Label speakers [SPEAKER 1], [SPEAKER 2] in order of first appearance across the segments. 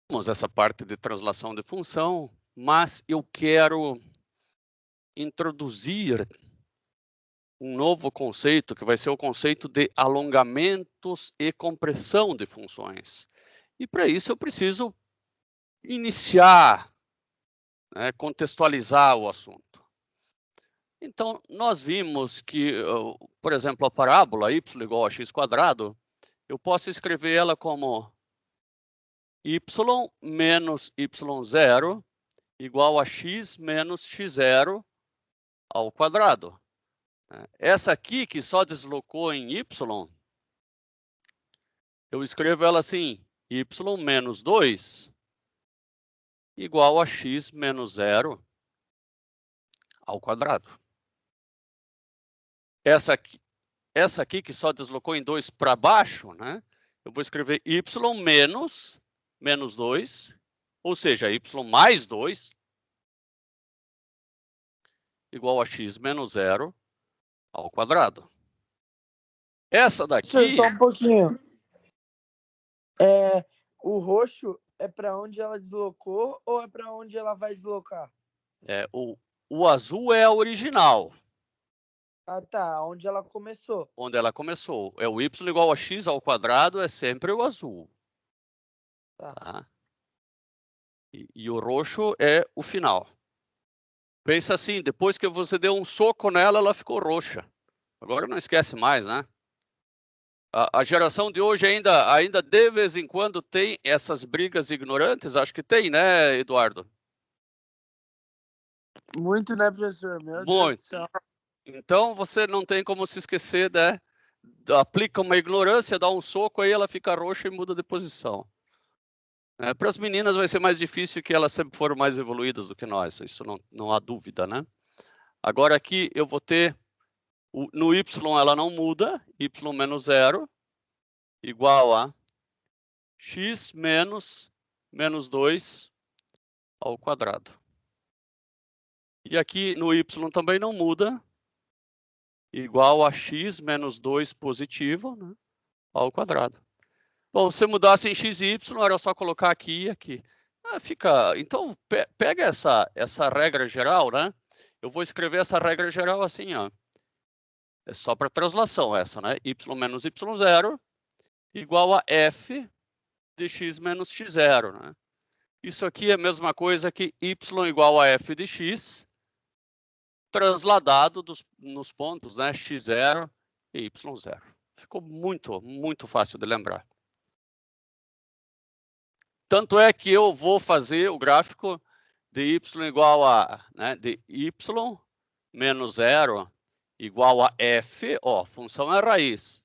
[SPEAKER 1] Temos essa parte de translação de função, mas eu quero introduzir um novo conceito, que vai ser o conceito de alongamentos e compressão de funções. E para isso eu preciso iniciar, né, contextualizar o assunto. Então, nós vimos que, por exemplo, a parábola y igual a x², eu posso escrever ela como y menos y0 igual a x menos x0 ao quadrado. Essa aqui, que só deslocou em y, eu escrevo ela assim, y menos 2 igual a x menos 0 ao quadrado. Essa aqui que só deslocou em 2 para baixo, né? Eu vou escrever y menos 2, ou seja, y mais 2, igual a x menos 0 ao quadrado. Essa daqui...
[SPEAKER 2] Só um pouquinho. O roxo é para onde ela deslocou ou é para onde ela vai deslocar?
[SPEAKER 1] O azul é a original.
[SPEAKER 2] Ah, tá. Onde ela começou.
[SPEAKER 1] Onde ela começou. É o y igual a x ao quadrado, é sempre o azul. Tá? E o roxo é o final. Pensa assim, depois que você deu um soco nela, ela ficou roxa. Agora não esquece mais, né? A geração de hoje ainda de vez em quando tem essas brigas ignorantes, acho que tem, né, Eduardo?
[SPEAKER 2] Muito, né, professor? Meu
[SPEAKER 1] Muito.
[SPEAKER 2] Deus do céu.
[SPEAKER 1] Então, você não tem como se esquecer, né? Aplica uma ignorância, dá um soco, aí ela fica roxa e muda de posição. Para as meninas vai ser mais difícil, que elas sempre foram mais evoluídas do que nós, isso não há dúvida, né? Agora aqui eu vou ter, no y ela não muda, y menos 0, igual a x menos 2 ao quadrado. E aqui no y também não muda, igual a x menos 2 positivo, né, ao quadrado. Bom, se mudasse em x e y, era só colocar aqui e aqui. Então, pega essa regra geral, né? Eu vou escrever essa regra geral assim, ó. É só para translação essa, né? Y menos y0 igual a f de x menos x0, né? Isso aqui é a mesma coisa que y igual a f de x, transladado nos pontos, né? x0 e y0. Ficou muito, muito fácil de lembrar. Tanto é que eu vou fazer o gráfico de y igual a, né, de y menos 0 igual a f, ó, função é raiz,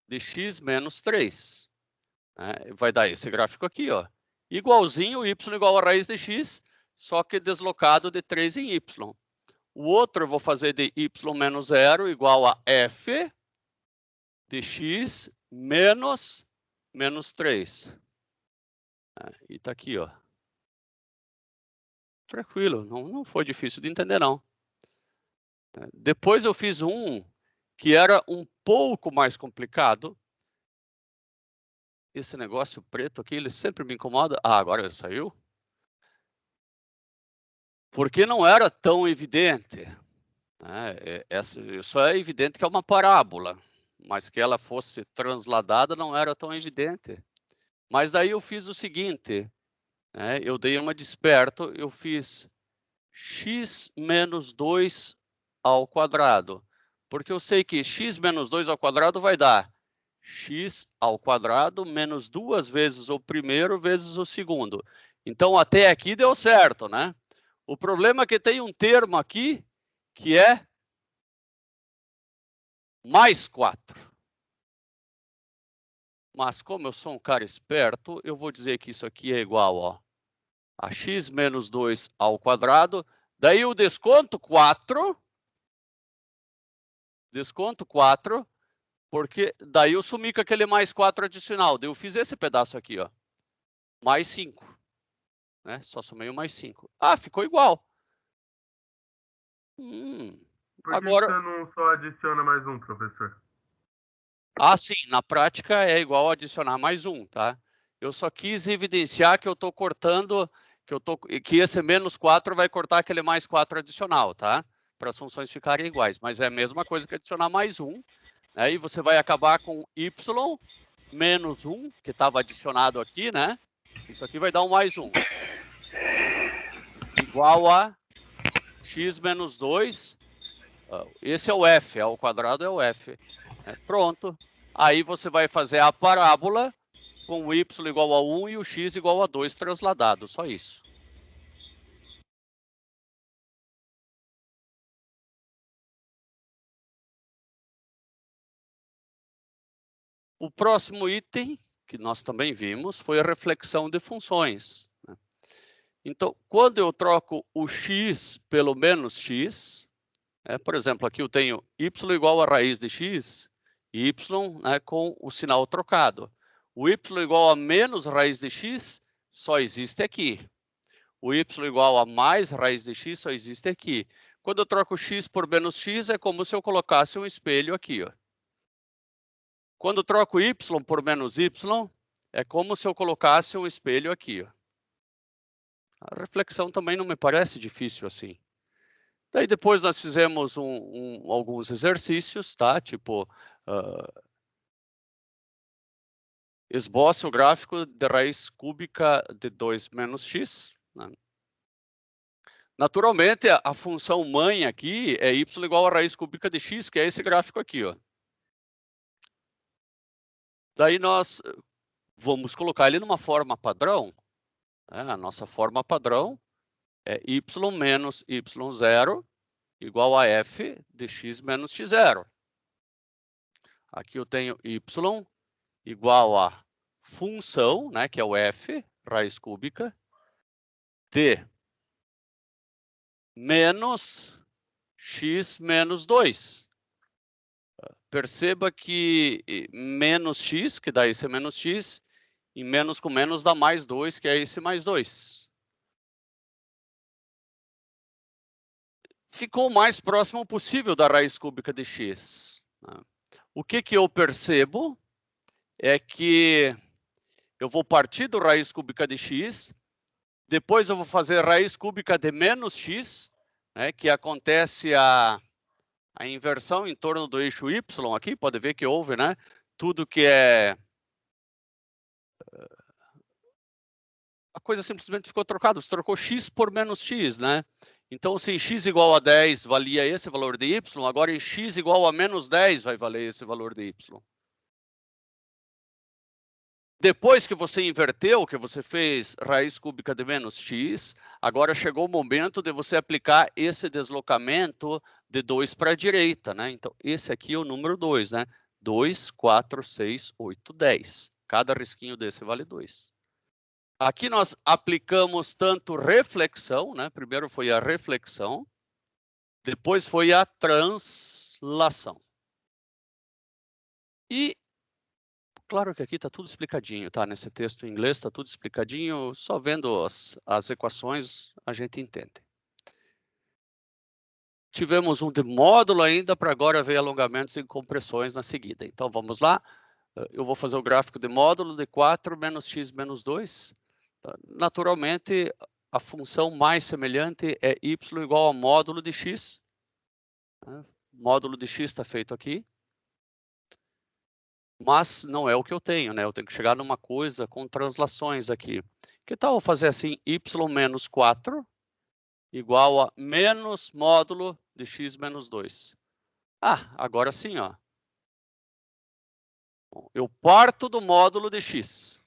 [SPEAKER 1] de x menos 3. Né? Vai dar esse gráfico aqui, ó. Igualzinho y igual a raiz de x, só que deslocado de 3 em y. O outro eu vou fazer de y menos 0 igual a f de x menos 3. E tá aqui, ó. Tranquilo, não foi difícil de entender, não. Depois eu fiz um que era um pouco mais complicado. Esse negócio preto aqui, ele sempre me incomoda. Ah, agora ele saiu. Porque não era tão evidente. Isso é evidente que é uma parábola, mas que ela fosse transladada não era tão evidente. Mas daí eu fiz o seguinte, né? Eu dei uma de esperto, eu fiz x menos 2 ao quadrado, porque eu sei que x menos 2 ao quadrado vai dar x ao quadrado menos 2 vezes o primeiro vezes o segundo. Então, até aqui deu certo, né? O problema é que tem um termo aqui que é mais 4. Mas como eu sou um cara esperto, eu vou dizer que isso aqui é igual, ó, a x menos 2 ao quadrado. Daí eu desconto 4. Desconto 4, porque daí eu sumi com aquele mais 4 adicional. Daí eu fiz esse pedaço aqui, ó. Mais 5. Né? Só somei o mais 5. Ah, ficou igual.
[SPEAKER 3] Por que
[SPEAKER 1] agora
[SPEAKER 3] você não só adiciona mais um, professor?
[SPEAKER 1] Ah, sim, na prática é igual adicionar mais um, tá? Eu só quis evidenciar que eu estou cortando, que esse menos 4 vai cortar aquele mais 4 adicional, tá? Para as funções ficarem iguais. Mas é a mesma coisa que adicionar mais 1. Aí você vai acabar com y menos 1, que estava adicionado aqui, né? Isso aqui vai dar um mais 1. Igual a x menos 2. Esse é o f, ao quadrado é o f. Pronto. Aí você vai fazer a parábola com o y igual a 1 e o x igual a 2 transladado. Só isso. O próximo item, que nós também vimos, foi a reflexão de funções. Então, quando eu troco o x pelo menos x, por exemplo, aqui eu tenho y igual a raiz de x, y com o sinal trocado. O y igual a menos raiz de x só existe aqui. O y igual a mais raiz de x só existe aqui. Quando eu troco x por menos x, é como se eu colocasse um espelho aqui. Ó. Quando eu troco y por menos y, é como se eu colocasse um espelho aqui. Ó. A reflexão também não me parece difícil assim. Daí depois nós fizemos alguns exercícios, tá? Tipo, esboce o gráfico de raiz cúbica de 2 menos x. Né? Naturalmente, a função mãe aqui é y igual a raiz cúbica de x, que é esse gráfico aqui. Ó. Daí nós vamos colocar ele numa forma padrão. A nossa forma padrão é y menos y0 igual a f de x menos x0. Aqui eu tenho y igual a função, né, que é o f, raiz cúbica, de menos x menos 2. Perceba que menos x, que dá esse menos x, e menos com menos dá mais 2, que é esse mais 2. Ficou o mais próximo possível da raiz cúbica de x. O que eu percebo é que eu vou partir do raiz cúbica de x, depois eu vou fazer raiz cúbica de menos x, né, que acontece a inversão em torno do eixo y aqui, pode ver que houve, né? Tudo que é... A coisa simplesmente ficou trocada, você trocou x por menos x, né? Então, se em x igual a 10 valia esse valor de y, agora em x igual a menos 10 vai valer esse valor de y. Depois que você inverteu, que você fez raiz cúbica de menos x, agora chegou o momento de você aplicar esse deslocamento de 2 para a direita, né? Então, esse aqui é o número 2, né? 2, 4, 6, 8, 10. Cada risquinho desse vale 2. Aqui nós aplicamos tanto reflexão, né? Primeiro foi a reflexão, depois foi a translação. E claro que aqui está tudo explicadinho, tá? Nesse texto em inglês está tudo explicadinho, só vendo as equações a gente entende. Tivemos um de módulo ainda, para agora ver alongamentos e compressões na seguida. Então vamos lá, eu vou fazer o gráfico de módulo de 4 menos x menos 2. Naturalmente, a função mais semelhante é y igual a módulo de x. Módulo de x está feito aqui. Mas não é o que eu tenho, né? Eu tenho que chegar numa coisa com translações aqui. Que tal eu fazer assim, y menos 4 igual a menos módulo de x menos 2. Agora sim, ó. Eu parto do módulo de x.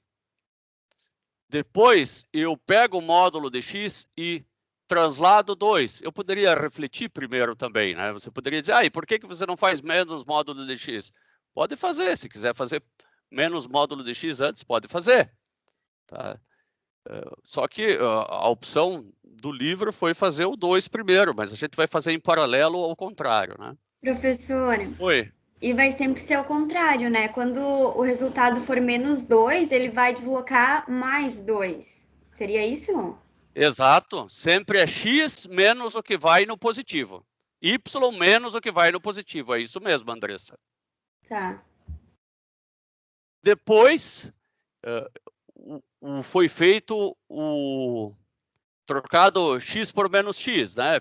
[SPEAKER 1] Depois, eu pego o módulo de x e translado 2. Eu poderia refletir primeiro também, né? Você poderia dizer, e por que você não faz menos módulo de x? Pode fazer, se quiser fazer menos módulo de x antes, pode fazer. Tá? Só que a opção do livro foi fazer o 2 primeiro, mas a gente vai fazer em paralelo ou ao contrário, né?
[SPEAKER 4] Professor,
[SPEAKER 1] Oi.
[SPEAKER 4] E vai sempre ser o contrário, né? Quando o resultado for menos 2, ele vai deslocar mais 2. Seria isso?
[SPEAKER 1] Exato. Sempre é x menos o que vai no positivo. Y menos o que vai no positivo. É isso mesmo, Andressa.
[SPEAKER 4] Tá.
[SPEAKER 1] Depois, foi feito o trocado x por menos x, né?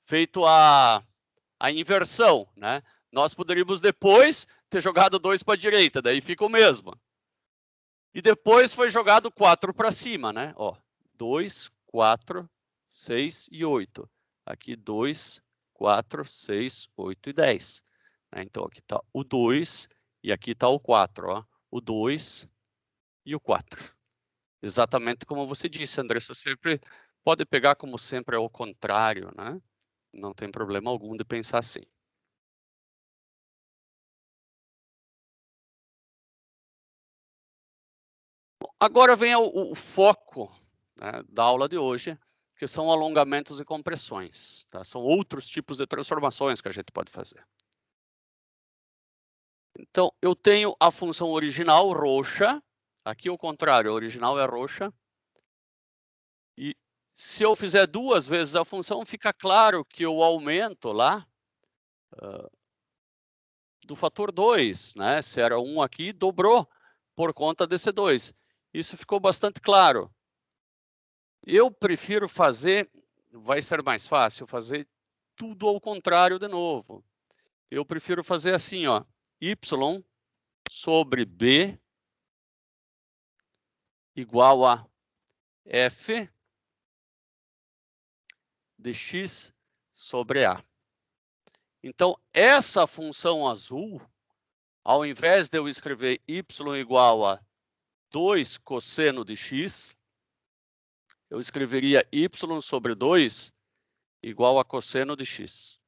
[SPEAKER 1] Feito a inversão, né? Nós poderíamos depois ter jogado 2 para a direita, daí fica o mesmo. E depois foi jogado 4 para cima, né? Ó, 2, 4, 6 e 8. Aqui 2, 4, 6, 8 e 10. Então aqui está o 2 e aqui está o 4, ó. O 2 e o 4. Exatamente como você disse, Andressa, sempre pode pegar como sempre ao contrário, né? Não tem problema algum de pensar assim. Agora vem o foco, né, da aula de hoje, que são alongamentos e compressões. Tá? São outros tipos de transformações que a gente pode fazer. Então, eu tenho a função original roxa. Aqui ao contrário, a original é roxa. E se eu fizer 2 vezes a função, fica claro que eu aumento lá do fator 2, né? Se era 1 aqui, dobrou por conta desse 2. Isso ficou bastante claro. Eu prefiro fazer, vai ser mais fácil, fazer tudo ao contrário de novo. Eu prefiro fazer assim, ó, y sobre b igual a f de x sobre a. Então, essa função azul, ao invés de eu escrever y igual a 2 cosseno de x, eu escreveria y sobre 2 igual a cosseno de x.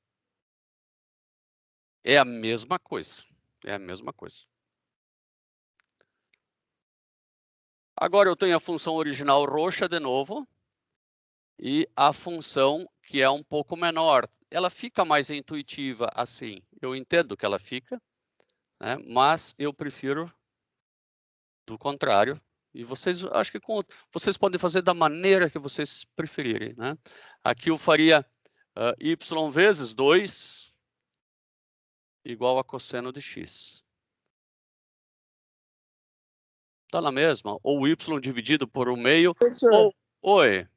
[SPEAKER 1] É a mesma coisa. É a mesma coisa. Agora eu tenho a função original roxa de novo. E a função que é um pouco menor. Ela fica mais intuitiva assim. Eu entendo que ela fica, né? Mas eu prefiro do contrário. E vocês, acho que vocês podem fazer da maneira que vocês preferirem, né? Aqui eu faria y vezes 2 igual a cosseno de x. Tá na mesma? Ou y dividido por 1/2.
[SPEAKER 2] Professor,
[SPEAKER 1] Oi.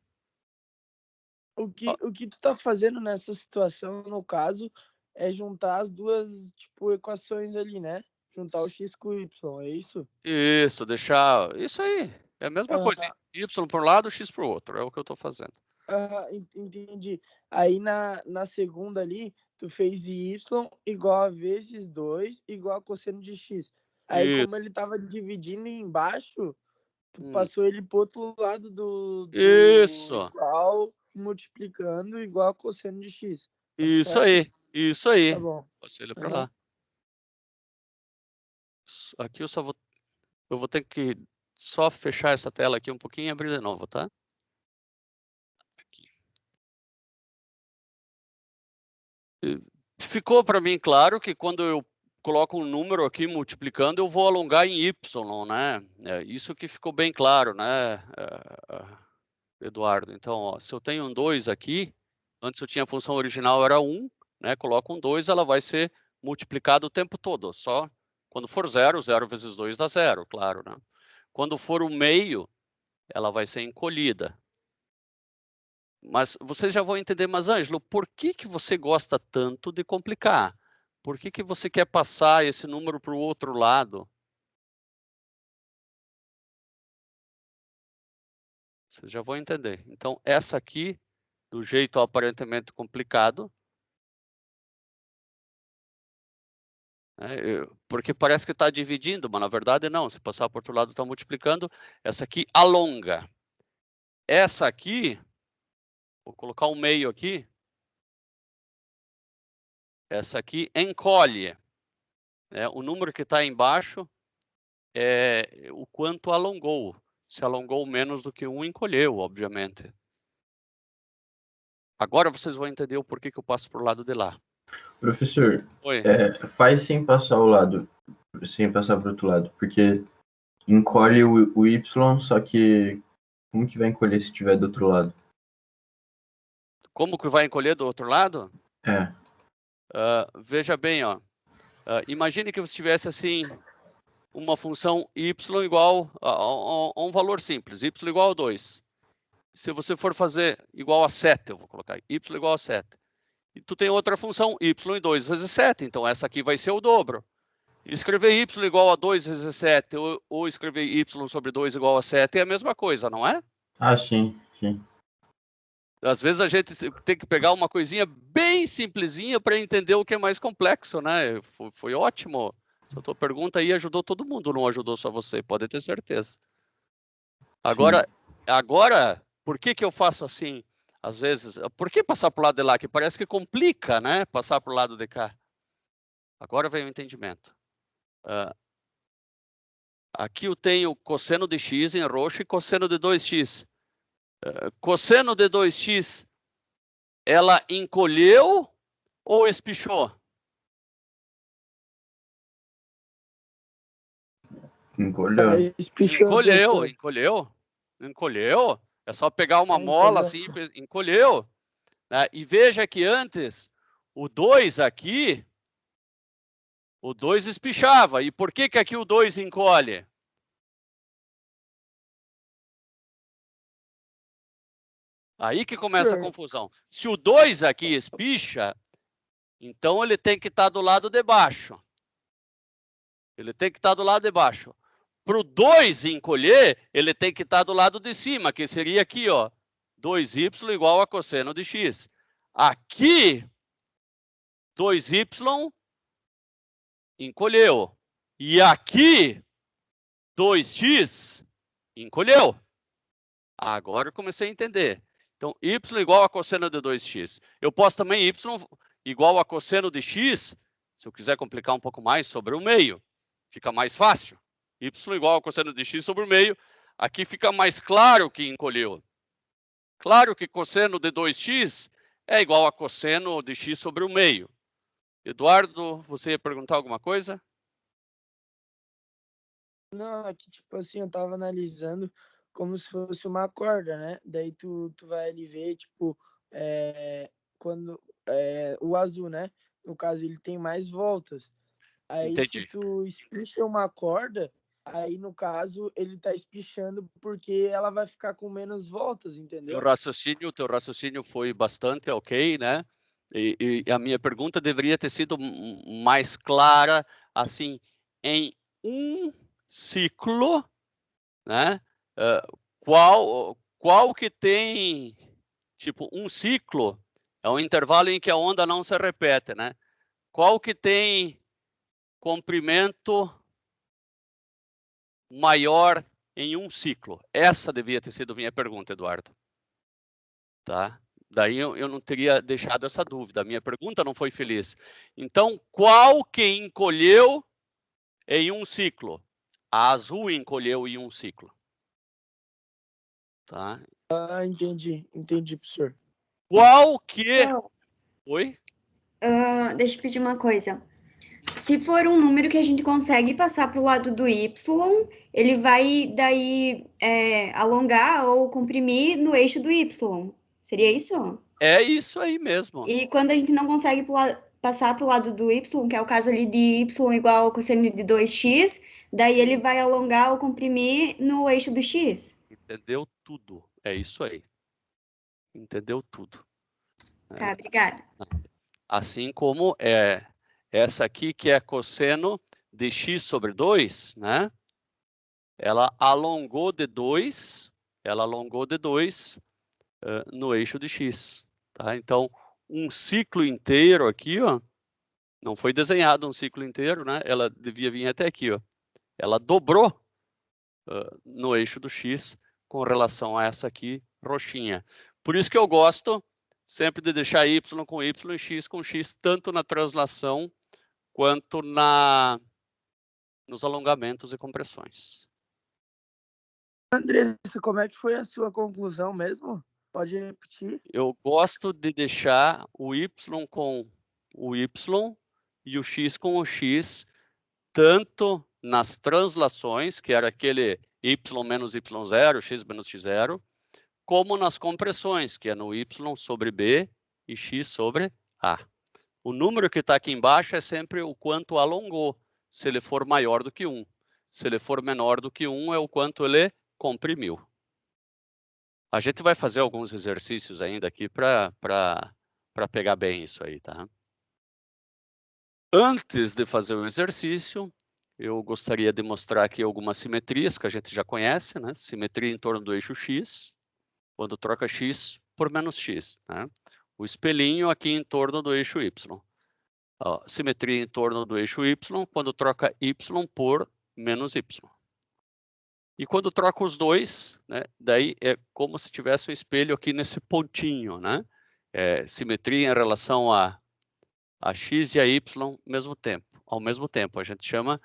[SPEAKER 2] o que tu tá fazendo nessa situação, no caso, é juntar as duas, tipo, equações ali, né? Juntar o x com o y, é isso?
[SPEAKER 1] Isso, deixar... Isso aí. É a mesma coisa.
[SPEAKER 2] Ah,
[SPEAKER 1] Y para um lado, x para o outro. É o que eu estou fazendo.
[SPEAKER 2] entendi. Aí na segunda ali, tu fez y igual a vezes 2 igual a cosseno de x. Aí, como
[SPEAKER 1] Isso.
[SPEAKER 2] ele tava dividindo embaixo, tu
[SPEAKER 1] Hum.
[SPEAKER 2] passou ele pro outro lado do
[SPEAKER 1] Isso.
[SPEAKER 2] igual, multiplicando igual a cosseno de x. Tá
[SPEAKER 1] Isso
[SPEAKER 2] certo?
[SPEAKER 1] aí. Isso aí.
[SPEAKER 2] Tá bom.
[SPEAKER 1] Passei ele para
[SPEAKER 2] Aham.
[SPEAKER 1] lá. Aqui eu vou ter que só fechar essa tela aqui um pouquinho e abrir de novo, tá? Aqui. Ficou para mim claro que quando eu coloco um número aqui multiplicando, eu vou alongar em y, né? Isso que ficou bem claro, né, Eduardo? Então, ó, se eu tenho um 2 aqui, antes eu tinha a função original era 1, né? Coloco um 2, ela vai ser multiplicada o tempo todo. Só quando for 0, 0 vezes 2 dá 0, claro, né? Quando for o meio, ela vai ser encolhida. Mas vocês já vão entender, mas Ângelo, por que você gosta tanto de complicar? Por que você quer passar esse número para o outro lado? Vocês já vão entender. Então, essa aqui, do jeito aparentemente complicado, né, porque parece que está dividindo, mas na verdade não. Se passar para o outro lado, está multiplicando. Essa aqui alonga. Essa aqui, vou colocar um meio aqui. Essa aqui encolhe. O número que está embaixo é o quanto alongou. Se alongou menos do que 1, encolheu, obviamente. Agora vocês vão entender o porquê que eu passo para o lado de lá.
[SPEAKER 5] Professor,
[SPEAKER 1] Oi.
[SPEAKER 5] faz sem passar o lado, sem passar para o outro lado, porque encolhe o y, só que como que vai encolher se estiver do outro lado?
[SPEAKER 1] Como que vai encolher do outro lado?
[SPEAKER 5] É.
[SPEAKER 1] Veja bem, ó. Imagine que você tivesse assim uma função y igual a um valor simples, y igual a 2. Se você for fazer igual a 7, eu vou colocar y igual a 7. E tu tem outra função, y em 2 vezes 7, então essa aqui vai ser o dobro. Escrever y igual a 2 vezes 7 ou escrever y sobre 2 igual a 7 é a mesma coisa, não é?
[SPEAKER 5] Ah, sim, sim.
[SPEAKER 1] Às vezes a gente tem que pegar uma coisinha bem simplesinha para entender o que é mais complexo, né? Foi ótimo. Essa tua pergunta aí ajudou todo mundo, não ajudou só você, pode ter certeza. Agora, por que eu faço assim? Às vezes, por que passar para o lado de lá? Que parece que complica, né? Passar para o lado de cá. Agora vem o entendimento. Aqui eu tenho cosseno de x em roxo e cosseno de 2x. Cosseno de 2x, ela encolheu ou espichou?
[SPEAKER 5] Encolheu.
[SPEAKER 1] Encolheu. É só pegar uma mola assim, encolheu. Né? E veja que antes, o 2 aqui, o 2 espichava. E por que aqui o 2 encolhe? Aí que começa a confusão. Se o 2 aqui espicha, então ele tem que estar do lado de baixo. Ele tem que estar do lado de baixo. Para o 2 encolher, ele tem que estar do lado de cima, que seria aqui, ó. 2y igual a cosseno de x. Aqui, 2y encolheu. E aqui, 2x encolheu. Agora eu comecei a entender. Então, y igual a cosseno de 2x. Eu posso também y igual a cosseno de x, se eu quiser complicar um pouco mais, sobre o meio. Fica mais fácil. Y igual a cosseno de x sobre o meio. Aqui fica mais claro que encolheu. Claro que cosseno de 2x é igual a cosseno de x sobre o meio. Eduardo, você ia perguntar alguma coisa?
[SPEAKER 2] Não, aqui tipo assim, eu tava analisando como se fosse uma corda, né? Daí tu vai ali ver, tipo, quando o azul, né? No caso, ele tem mais voltas. Aí
[SPEAKER 1] Entendi.
[SPEAKER 2] se tu espicha uma corda, aí no caso ele tá espichando porque ela vai ficar com menos voltas, entendeu?
[SPEAKER 1] Teu raciocínio foi bastante ok, né? E a minha pergunta deveria ter sido mais clara, assim, em um ciclo, né? Qual que tem, tipo, um ciclo é um intervalo em que a onda não se repete, né? Qual que tem comprimento maior em um ciclo? Essa devia ter sido minha pergunta, Eduardo. Tá? Daí eu não teria deixado essa dúvida. A minha pergunta não foi feliz. Então, qual que encolheu em um ciclo? A azul encolheu em um ciclo. Tá?
[SPEAKER 2] Ah, entendi, professor.
[SPEAKER 1] Qual que... Oi?
[SPEAKER 4] Deixa eu pedir uma coisa. Se for um número que a gente consegue passar para o lado do y, ele vai daí alongar ou comprimir no eixo do y. Seria isso?
[SPEAKER 1] É isso aí mesmo.
[SPEAKER 4] E quando a gente não consegue passar para o lado do y, que é o caso ali de y igual ao cosseno de 2x, daí ele vai alongar ou comprimir no eixo do x.
[SPEAKER 1] Entendeu tudo. É isso aí. Entendeu tudo.
[SPEAKER 4] Tá, obrigada.
[SPEAKER 1] Assim como essa aqui, que é cosseno de x sobre 2, né? Ela alongou de 2 no eixo de x. Tá? Então, um ciclo inteiro aqui, ó, não foi desenhado um ciclo inteiro, né? Ela devia vir até aqui, ó. Ela dobrou no eixo do x com relação a essa aqui, roxinha. Por isso que eu gosto sempre de deixar y com y e x com x, tanto na translação quanto nos alongamentos e compressões.
[SPEAKER 2] Andressa, como é que foi a sua conclusão mesmo? Pode repetir?
[SPEAKER 1] Eu gosto de deixar o y com o y e o x com o x, tanto nas translações, que era aquele y menos y0, x menos x0, como nas compressões, que é no y sobre b e x sobre a. O número que está aqui embaixo é sempre o quanto alongou, se ele for maior do que 1. Se ele for menor do que 1, é o quanto ele comprimiu. A gente vai fazer alguns exercícios ainda aqui para pegar bem isso aí, tá? Antes de fazer o exercício, eu gostaria de mostrar aqui algumas simetrias que a gente já conhece, né? Simetria em torno do eixo X, quando troca X por menos X, né? O espelhinho aqui em torno do eixo Y. Ó, simetria em torno do eixo Y, quando troca Y por menos Y. E quando troca os dois, né, daí é como se tivesse um espelho aqui nesse pontinho, né? Simetria em relação a X e a Y ao mesmo tempo. A gente chama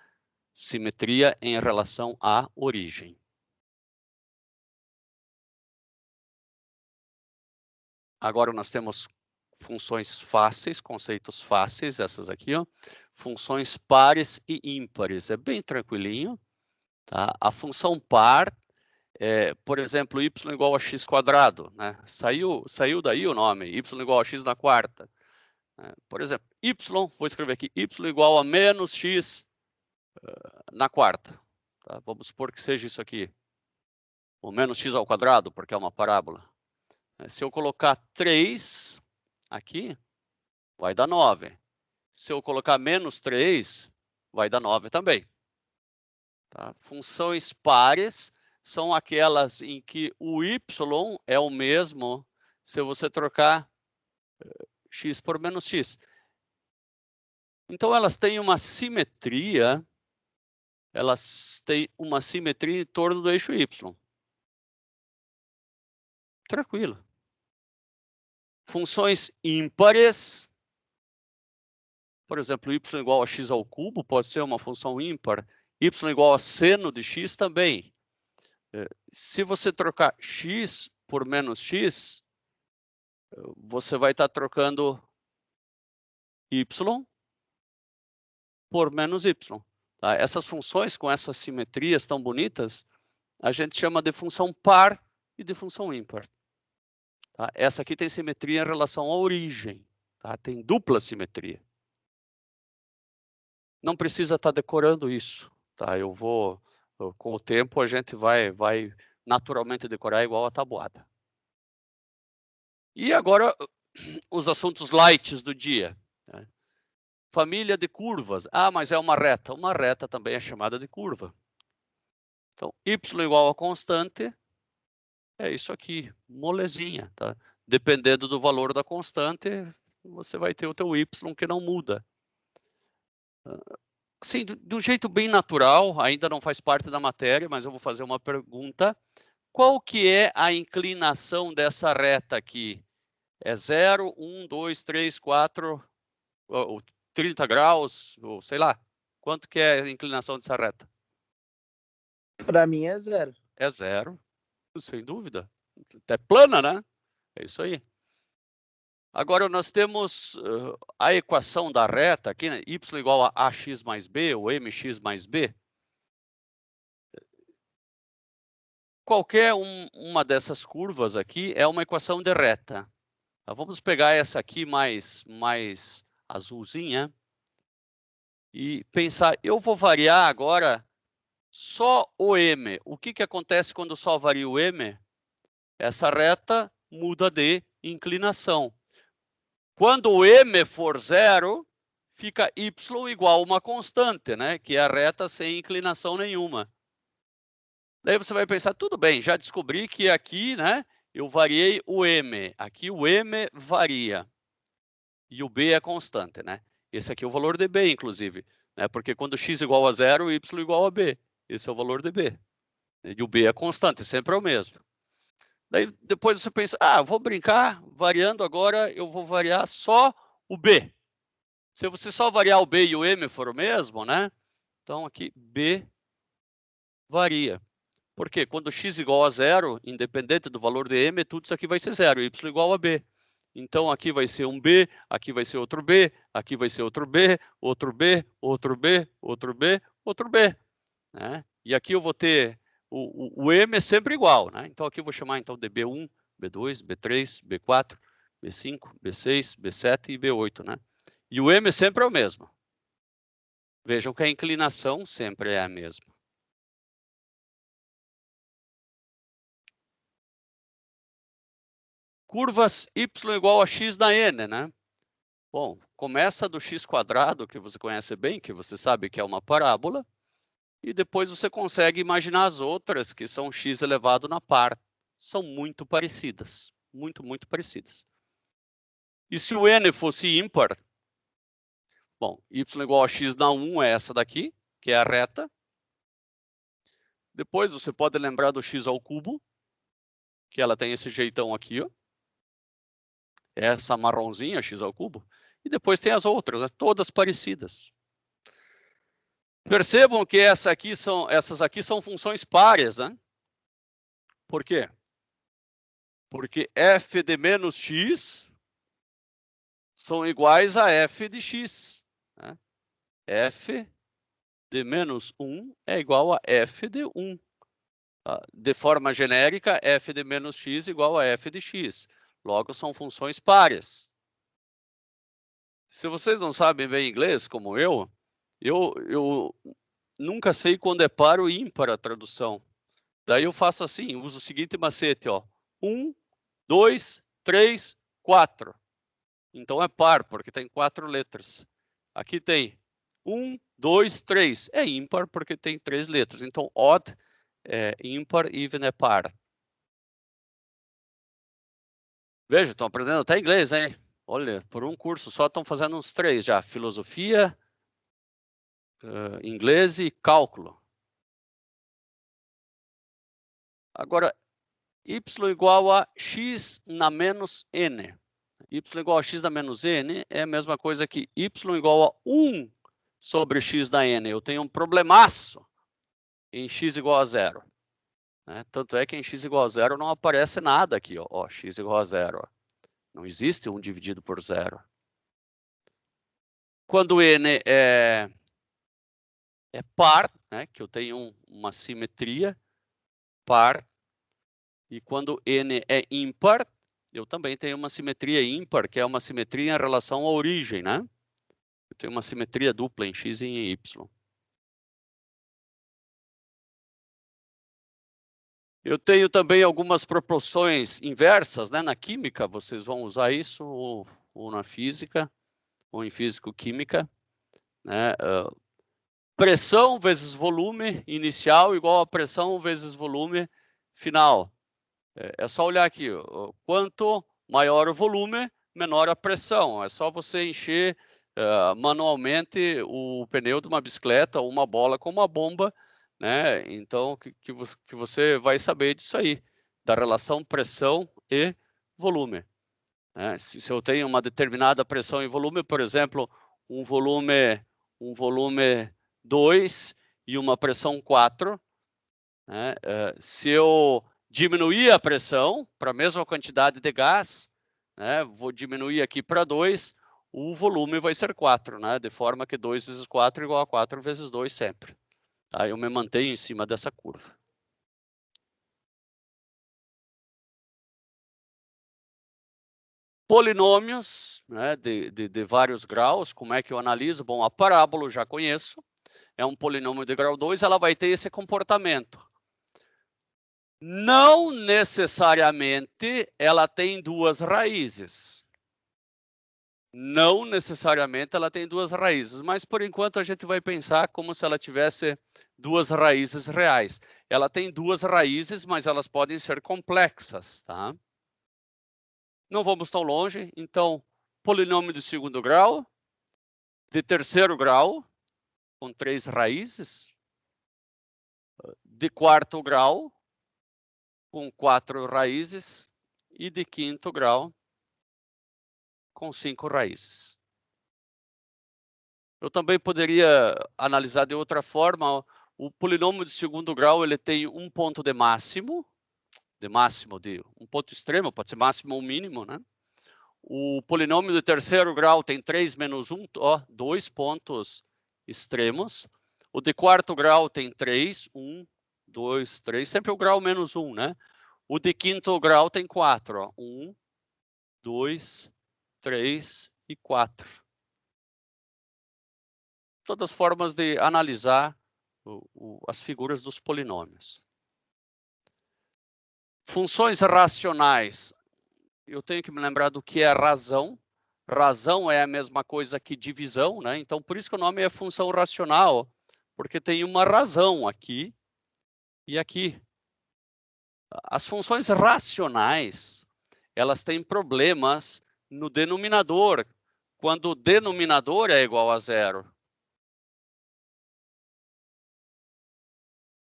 [SPEAKER 1] simetria em relação à origem. Agora nós temos funções fáceis, conceitos fáceis, essas aqui, ó. Funções pares e ímpares, é bem tranquilinho. Tá? A função par, por exemplo, y igual a x quadrado, né? Saiu daí o nome, y igual a x na quarta. Por exemplo, y, vou escrever aqui, y igual a menos x na quarta. Tá? Vamos supor que seja isso aqui, o menos x ao quadrado, porque é uma parábola. Se eu colocar 3 aqui, vai dar 9. Se eu colocar menos 3, vai dar 9 também. Tá? Funções pares são aquelas em que o y é o mesmo se você trocar x por menos x. Então, elas têm uma simetria, em torno do eixo y. Tranquilo. Funções ímpares, por exemplo, y igual a x ao cubo, pode ser uma função ímpar. Y igual a seno de x também. Se você trocar x por menos x, você vai estar trocando y por menos y. Tá? Essas funções com essas simetrias tão bonitas, a gente chama de função par e de função ímpar. Tá? Essa aqui tem simetria em relação à origem. Tá? Tem dupla simetria. Não precisa estar decorando isso. Tá? Com o tempo, a gente vai naturalmente decorar igual a tabuada. E agora, os assuntos light do dia. Né? Família de curvas. Ah, mas é uma reta. Uma reta também é chamada de curva. Então, y igual a constante é isso aqui, molezinha. Tá? Dependendo do valor da constante, você vai ter o teu y que não muda. Sim, de um jeito bem natural, ainda não faz parte da matéria, mas eu vou fazer uma pergunta. Qual que é a inclinação dessa reta aqui? É 0, 1, 2, 3, 4, 30 graus, ou sei lá. Quanto que é a inclinação dessa reta?
[SPEAKER 2] Para mim é 0.
[SPEAKER 1] É 0, sem dúvida. É plana, né? É isso aí. Agora, nós temos a equação da reta aqui, né? Y igual a ax mais b, ou mx mais b. Qualquer uma dessas curvas aqui é uma equação de reta. Tá? Vamos pegar essa aqui mais azulzinha e pensar, eu vou variar agora só o m. O que acontece quando só varia o m? Essa reta muda de inclinação. Quando o m for 0, fica y igual a uma constante, né? Que é a reta sem inclinação nenhuma. Daí você vai pensar, tudo bem, já descobri que aqui, né, eu variei o m. Aqui o m varia. E o b é constante, né? Esse aqui é o valor de b, inclusive. Né? Porque quando x igual a 0, y igual a b. Esse é o valor de b. E o b é constante, sempre é o mesmo. Daí depois você pensa, vou brincar, variando agora, eu vou variar só o b. Se você só variar o b e o m for o mesmo, né? Então aqui b varia. Por quê? Quando x igual a 0, independente do valor de m, tudo isso aqui vai ser 0, y igual a b. Então aqui vai ser um b, aqui vai ser outro b, aqui vai ser outro b, outro b, outro b, outro b, outro b. Né? E aqui eu vou ter o m é sempre igual, né? Então aqui eu vou chamar então de B1, B2, B3, B4, B5, B6, B7 e B8, né? E o m sempre é o mesmo. Vejam que a inclinação sempre é a mesma. Curvas y igual a x na n, né? Bom, começa do x², que você conhece bem, que você sabe que é uma parábola, e depois você consegue imaginar as outras, que são x elevado na par. São muito parecidas, muito parecidas. E se o n fosse ímpar, bom, y igual a x na 1 é essa daqui, que é a reta. Depois você pode lembrar do x ao cubo, que ela tem esse jeitão aqui, ó. Essa marronzinha, x ao cubo. E depois tem as outras, né? Todas parecidas. Percebam que essas aqui são funções pares, né? Por quê? Porque f de menos x são iguais a f de x. Né? F de menos 1 é igual a f de 1. De forma genérica, f de menos x igual a f de x. Logo, são funções pares. Se vocês não sabem bem inglês, como eu nunca sei quando é par ou ímpar a tradução. Daí eu faço assim, uso o seguinte macete, ó. 1, 2, 3, 4. Então é par, porque tem 4 letras. Aqui tem 1, 2, 3. É ímpar, porque tem 3 letras. Então, odd é ímpar, even é par. Veja, estão aprendendo até inglês, hein? Olha, por um curso só estão fazendo uns 3 já. Filosofia, inglês e cálculo. Agora, y igual a x na menos n. Y igual a x na menos n é a mesma coisa que y igual a 1 sobre x na n. Eu tenho um problemaço em x igual a 0. Né? Tanto é que em x igual a 0 não aparece nada aqui. Ó, x igual a 0. Ó. Não existe 1 dividido por 0. Quando n é par, né, que eu tenho uma simetria par, e quando n é ímpar, eu também tenho uma simetria ímpar, que é uma simetria em relação à origem, né? Eu tenho uma simetria dupla em x e em y. Eu tenho também algumas proporções inversas, né? Na química, vocês vão usar isso, ou na física, ou em físico-química, né? Pressão vezes volume inicial igual a pressão vezes volume final. É só olhar aqui, quanto maior o volume, menor a pressão. É só você encher manualmente o pneu de uma bicicleta ou uma bola com uma bomba, né? Então, que você vai saber disso aí, da relação pressão e volume. Né? Se eu tenho uma determinada pressão e volume, por exemplo, um volume 2 e uma pressão 4, né? Se eu diminuir a pressão para a mesma quantidade de gás, né? Vou diminuir aqui para 2, o volume vai ser 4, né? De forma que 2 vezes 4 é igual a 4 vezes 2 sempre. Aí eu me mantenho em cima dessa curva. Polinômios, né, de vários graus, como é que eu analiso? Bom, a parábola eu já conheço, é um polinômio de grau 2, ela vai ter esse comportamento. Não necessariamente ela tem duas raízes. Não necessariamente ela tem duas raízes, mas por enquanto a gente vai pensar como se ela tivesse duas raízes reais. Ela tem duas raízes, mas elas podem ser complexas, tá? Não vamos tão longe, então, polinômio de segundo grau, de terceiro grau, com 3 raízes, de quarto grau, com 4 raízes, e de quinto grau, com 5 raízes. Eu também poderia analisar de outra forma. O polinômio de segundo grau ele tem um ponto de máximo de um ponto extremo, pode ser máximo ou mínimo, né? O polinômio de terceiro grau tem 3 menos 1, ó, 2 pontos extremos. O de quarto grau tem 3, 1, 2, 3, sempre o grau menos 1, né? O de quinto grau tem 4, ó, 1, 2, 3 e 4. Todas as formas de analisar as figuras dos polinômios. Funções racionais. eu tenho que me lembrar do que é razão. Razão é a mesma coisa que divisão, né? Então, por isso que o nome é função racional, porque tem uma razão aqui e aqui. As funções racionais, elas têm problemas no denominador, quando o denominador é igual a zero.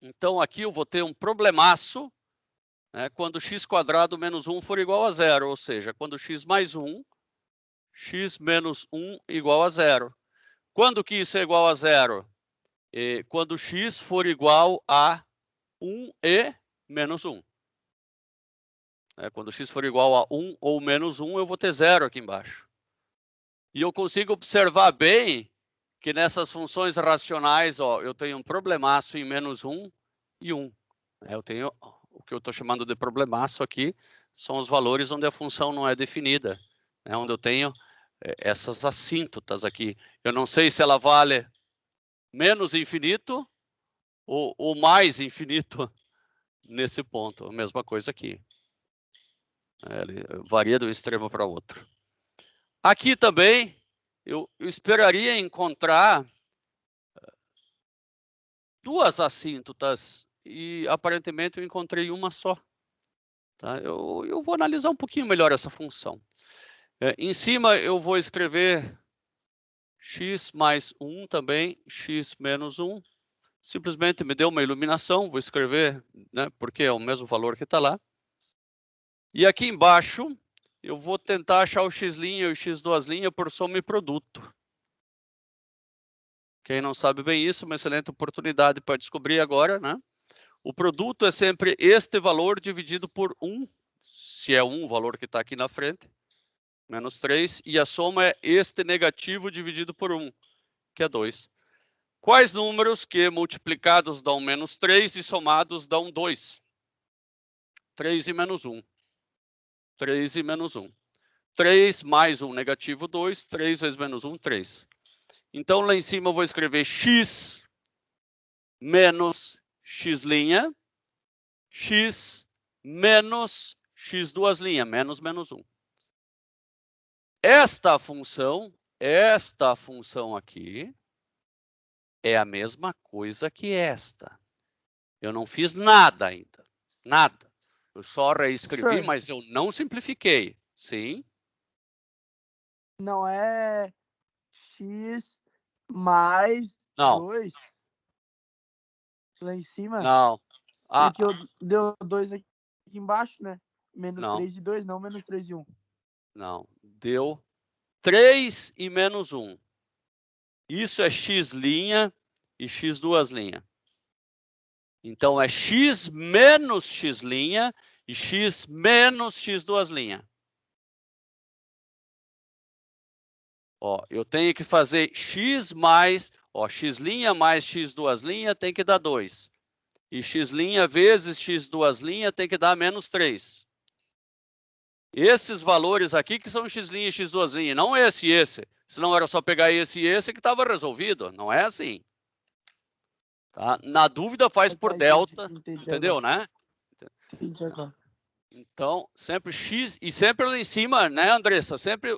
[SPEAKER 1] Então, aqui eu vou ter um problemaço, né, quando x² menos 1 for igual a zero, ou seja, quando x mais 1, x menos 1 igual a zero. Quando que isso é igual a zero? Quando x for igual a 1 e menos 1. Quando x for igual a 1 ou menos 1, eu vou ter zero aqui embaixo. E eu consigo observar bem que nessas funções racionais, ó, eu tenho um problemaço em menos 1 e 1. Eu tenho o que eu estou chamando de problemaço aqui, são os valores onde a função não é definida, né, onde eu tenho essas assíntotas aqui. Eu não sei se ela vale menos infinito ou mais infinito nesse ponto. A mesma coisa aqui. Ele varia de um extremo para outro. Aqui também, eu esperaria encontrar duas assíntotas e aparentemente eu encontrei uma só. Tá? Eu vou analisar um pouquinho melhor essa função. Em cima eu vou escrever x mais 1 também, x menos 1. Simplesmente me deu uma iluminação, vou escrever, né, porque é o mesmo valor que está lá. E aqui embaixo, eu vou tentar achar o x' e o x² por soma e produto. Quem não sabe bem isso, uma excelente oportunidade para descobrir agora, né? O produto é sempre este valor dividido por 1, se é 1 o valor que está aqui na frente, menos 3, e a soma é este negativo dividido por 1, que é 2. Quais números que multiplicados dão menos 3 e somados dão 2? 3 e menos 1. 3 e menos 1. 3 mais 1 negativo 2, 3 vezes menos 1, 3. Então, lá em cima eu vou escrever x menos x', x menos x², menos menos 1. Esta função aqui, é a mesma coisa que esta. Eu não fiz nada ainda, nada. Eu só reescrevi,
[SPEAKER 2] Senhor,
[SPEAKER 1] mas eu não simplifiquei. Sim?
[SPEAKER 2] não é x mais
[SPEAKER 1] Não.
[SPEAKER 2] 2 lá em cima?
[SPEAKER 1] Não.
[SPEAKER 2] Porque deu 2 aqui embaixo, né? Menos
[SPEAKER 1] Não.
[SPEAKER 2] 3 e 2, não menos 3 e 1.
[SPEAKER 1] Não. Deu 3 e menos 1. Isso é x' e x². Então, é x menos x' e x menos x². Ó, eu tenho que fazer x mais, ó, x' mais x² tem que dar 2. E x' vezes x² tem que dar menos 3. Esses valores aqui que são x' e x², não esse e esse. Senão era só pegar esse e esse que estava resolvido. Não é assim. Tá? Na dúvida faz por delta,
[SPEAKER 2] entendi
[SPEAKER 1] entendeu,
[SPEAKER 2] agora.
[SPEAKER 1] né?
[SPEAKER 2] Entendi agora.
[SPEAKER 1] Então, sempre x, e sempre lá em cima, né, Andressa? Sempre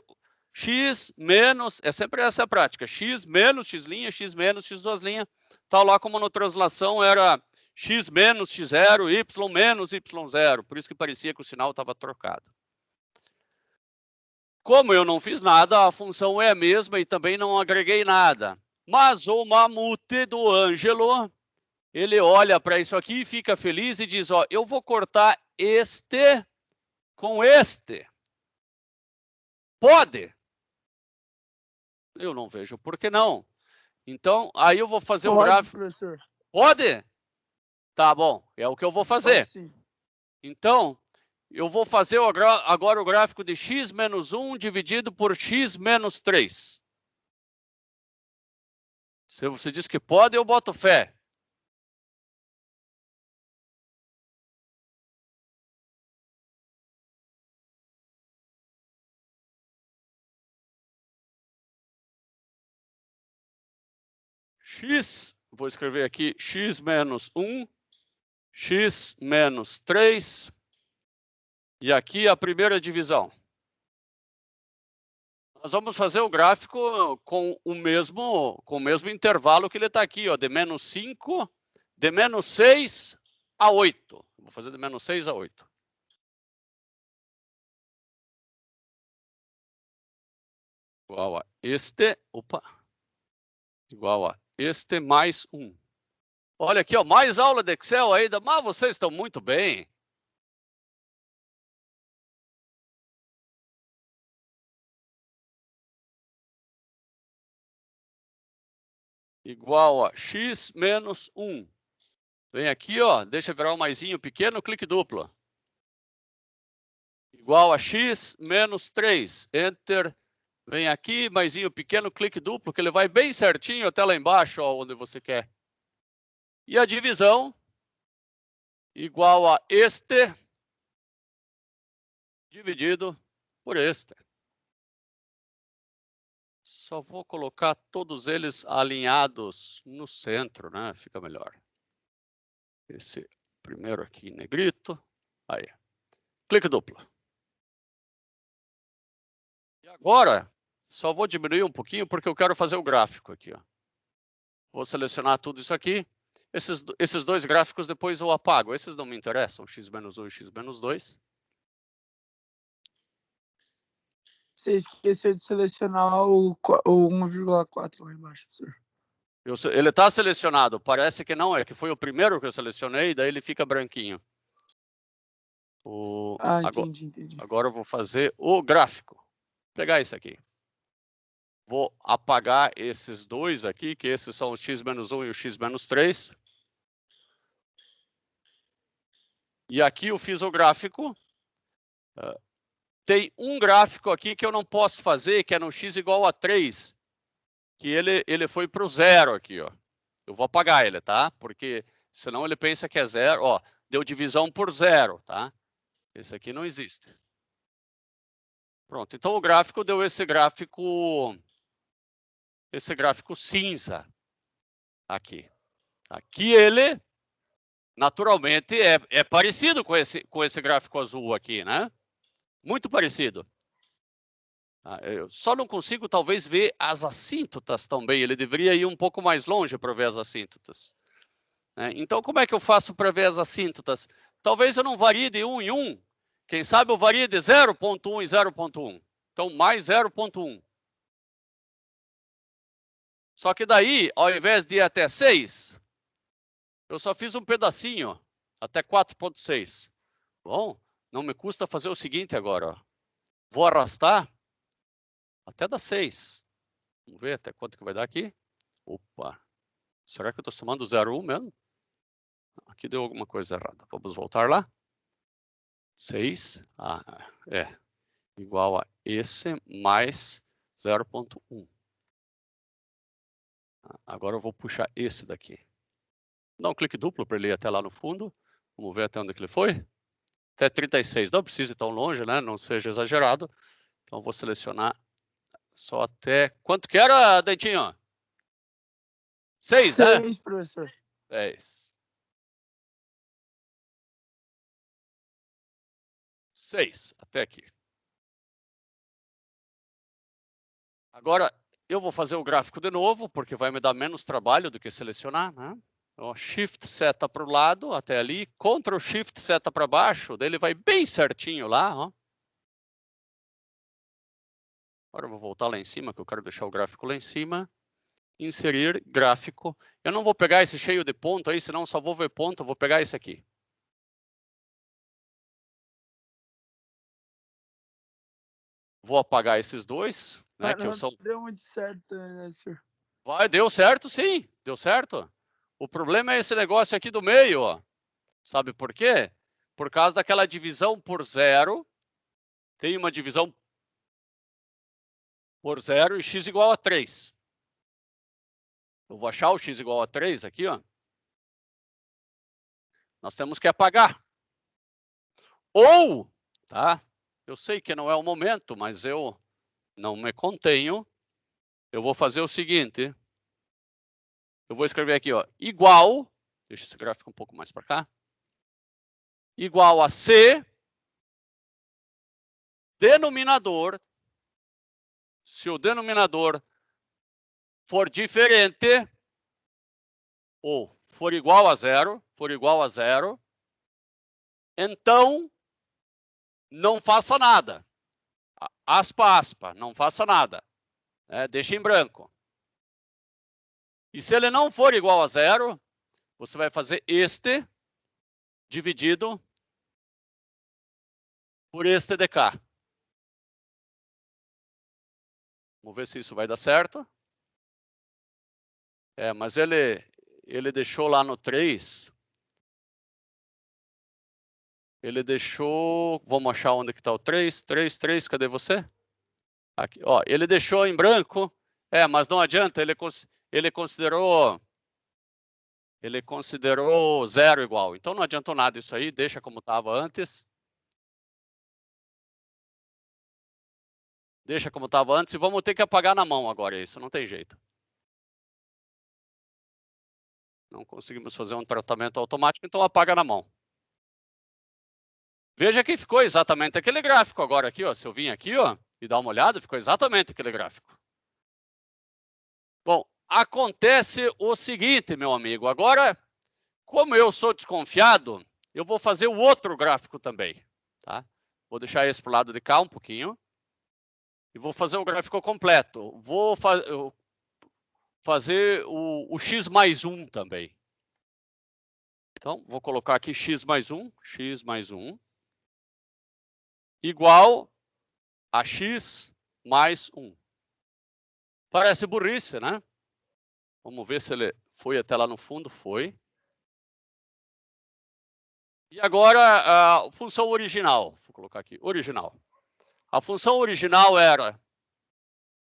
[SPEAKER 1] x menos, é sempre essa a prática. X menos x', x menos x². Tá lá como na translação era x menos x0, y menos y0. Por isso que parecia que o sinal estava trocado. Como eu não fiz nada, a função é a mesma e também não agreguei nada. Mas o mamute do Ângelo, ele olha para isso aqui e fica feliz e diz, ó, eu vou cortar este com este. Pode? Eu não vejo por que não. Então, aí eu vou fazer o gráfico.
[SPEAKER 2] Professor.
[SPEAKER 1] Pode? Tá bom, é o que eu vou fazer.
[SPEAKER 2] Pode, sim.
[SPEAKER 1] Então, eu vou fazer agora o gráfico de x menos 1 dividido por x menos 3. Se você diz que pode, eu boto fé. X, vou escrever aqui, x menos 1, x menos 3, E aqui a primeira divisão. Nós vamos fazer o gráfico com o mesmo intervalo que ele está aqui, ó, de menos 5, de menos 6 a 8. Vou fazer de menos 6 a 8. Igual a este, igual a este mais 1. Olha aqui, ó, mais aula de Excel ainda, mas vocês estão muito bem. Igual a x menos 1. Vem aqui, ó, deixa virar um maisinho pequeno, clique duplo. Igual a x menos 3. Enter. Vem aqui, maisinho pequeno, clique duplo, que ele vai bem certinho até lá embaixo, ó, onde você quer. E a divisão igual a este dividido por este. Só vou colocar todos eles alinhados no centro, né? Fica melhor. Esse primeiro aqui em negrito. Aí. Clique duplo. E agora, só vou diminuir um pouquinho porque eu quero fazer o gráfico aqui, ó. Vou selecionar tudo isso aqui. Esses dois gráficos depois eu apago. Esses não me interessam, x menos 1 e x menos 2.
[SPEAKER 2] Você esqueceu de selecionar o 1,4 lá embaixo, professor.
[SPEAKER 1] Ele está selecionado, parece que não, é que foi o primeiro que eu selecionei, daí ele fica branquinho.
[SPEAKER 2] Entendi.
[SPEAKER 1] Agora eu vou fazer o gráfico. Vou pegar isso aqui. Vou apagar esses dois aqui, que esses são o x menos 1 e o x menos 3. E aqui eu fiz o gráfico. Tem um gráfico aqui que eu não posso fazer, que é no x igual a 3. Que ele foi para o zero aqui, ó. Eu vou apagar ele, tá? Porque senão ele pensa que é zero. Ó, deu divisão por zero, tá? Esse aqui não existe. Pronto, então o gráfico deu esse gráfico cinza aqui. Aqui ele, naturalmente, é parecido com esse gráfico azul aqui, né? Muito parecido. Eu só não consigo, talvez, ver as assíntotas também. Ele deveria ir um pouco mais longe para ver as assíntotas. Então, como é que eu faço para ver as assíntotas? Talvez eu não varie de 1 em 1. Quem sabe eu varie de 0,1 em 0,1. Então, mais 0,1. Só que daí, ao invés de ir até 6, eu só fiz um pedacinho, até 4,6. Bom, não me custa fazer o seguinte agora. Ó. Vou arrastar até dar 6. Vamos ver até quanto que vai dar aqui. Opa, será que eu estou somando 0,1 mesmo? Aqui deu alguma coisa errada. Vamos voltar lá. 6, igual a esse mais 0,1. Agora eu vou puxar esse daqui. Dá um clique duplo para ele ir até lá no fundo. Vamos ver até onde que ele foi. Até 36. Não precisa ir tão longe, né? Não seja exagerado. Então vou selecionar só até... Quanto que era, Dentinho? 6, né?
[SPEAKER 2] 6, professor.
[SPEAKER 1] 10. 6, até aqui. Agora, eu vou fazer o gráfico de novo, porque vai me dar menos trabalho do que selecionar, né? Então, Shift seta para o lado, até ali. Ctrl Shift seta para baixo, daí ele vai bem certinho lá, ó. Agora eu vou voltar lá em cima, que eu quero deixar o gráfico lá em cima. Inserir gráfico. Eu não vou pegar esse cheio de ponto aí, senão só vou ver ponto, eu vou pegar esse aqui. Vou apagar esses dois, né, que são...
[SPEAKER 2] Deu muito certo, né, senhor?
[SPEAKER 1] Deu certo, sim. Deu certo. O problema é esse negócio aqui do meio, ó. Sabe por quê? Por causa daquela divisão por zero. Tem uma divisão por zero e x igual a 3. Eu vou achar o x igual a 3 aqui, ó. Nós temos que apagar. Ou, tá? Eu sei que não é o momento, mas eu não me contenho. Eu vou fazer o seguinte. Eu vou escrever aqui, ó, igual, deixa esse gráfico um pouco mais para cá, igual a C denominador for diferente ou for igual a zero, então não faça nada. Aspa, aspa, não faça nada. Deixa em branco. E se ele não for igual a zero, você vai fazer este dividido por este de cá. Vamos ver se isso vai dar certo. Mas ele deixou lá no 3. Ele deixou... Vamos achar onde que está o 3. 3, cadê você? Aqui, ó, ele deixou em branco. Mas não adianta, ele considerou zero igual. Então não adiantou nada isso aí, deixa como estava antes. Deixa como estava antes e vamos ter que apagar na mão agora isso, não tem jeito. Não conseguimos fazer um tratamento automático, então apaga na mão. Veja que ficou exatamente aquele gráfico agora aqui, ó. Se eu vim aqui, ó, e dar uma olhada, ficou exatamente aquele gráfico. Bom, acontece o seguinte, meu amigo. Agora, como eu sou desconfiado, eu vou fazer o outro gráfico também, tá? Vou deixar esse para o lado de cá um pouquinho. E vou fazer o gráfico completo. Vou fazer o x mais 1 também. Então, vou colocar aqui x mais 1, igual a x mais 1. Parece burrice, né? Vamos ver se ele foi até lá no fundo. Foi. E agora, a função original. Vou colocar aqui, original. A função original era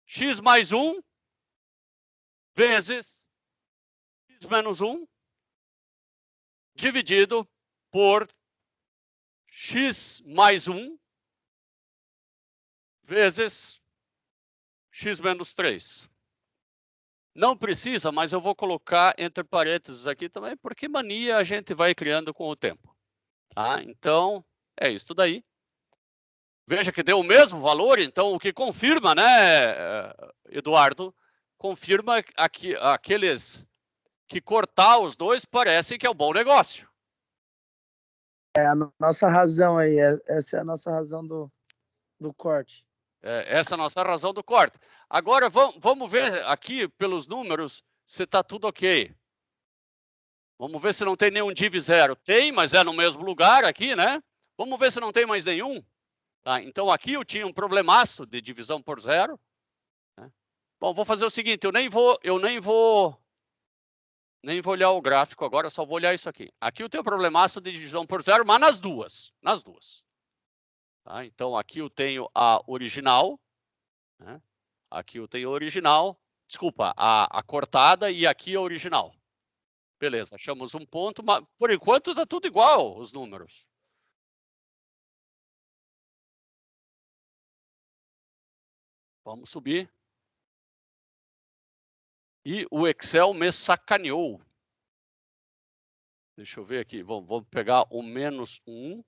[SPEAKER 1] x mais 1 vezes x menos 1 dividido por x mais 1 vezes x menos 3. Não precisa, mas eu vou colocar entre parênteses aqui também, porque mania a gente vai criando com o tempo. Tá? Então, é isso daí. Veja que deu o mesmo valor, então o que confirma, né, Eduardo? Confirma aqueles que cortar os dois parece que é um bom negócio.
[SPEAKER 2] É a nossa razão aí, essa é a nossa razão do corte.
[SPEAKER 1] Essa é a nossa razão do corte. Agora, vamos ver aqui pelos números se está tudo ok. Vamos ver se não tem nenhum div zero. Tem, mas é no mesmo lugar aqui, né? Vamos ver se não tem mais nenhum. Tá, então, aqui eu tinha um problemaço de divisão por zero. Né? Bom, vou fazer o seguinte, eu nem vou olhar o gráfico agora, só vou olhar isso aqui. Aqui eu tenho um problemaço de divisão por zero, mas nas duas. Tá, então, aqui eu tenho a original. Né? Aqui eu tenho a original. Desculpa, a cortada e aqui a original. Beleza, achamos um ponto, mas por enquanto está tudo igual, os números. Vamos subir. E o Excel me sacaneou. Deixa eu ver aqui. Vamos pegar o menos 1.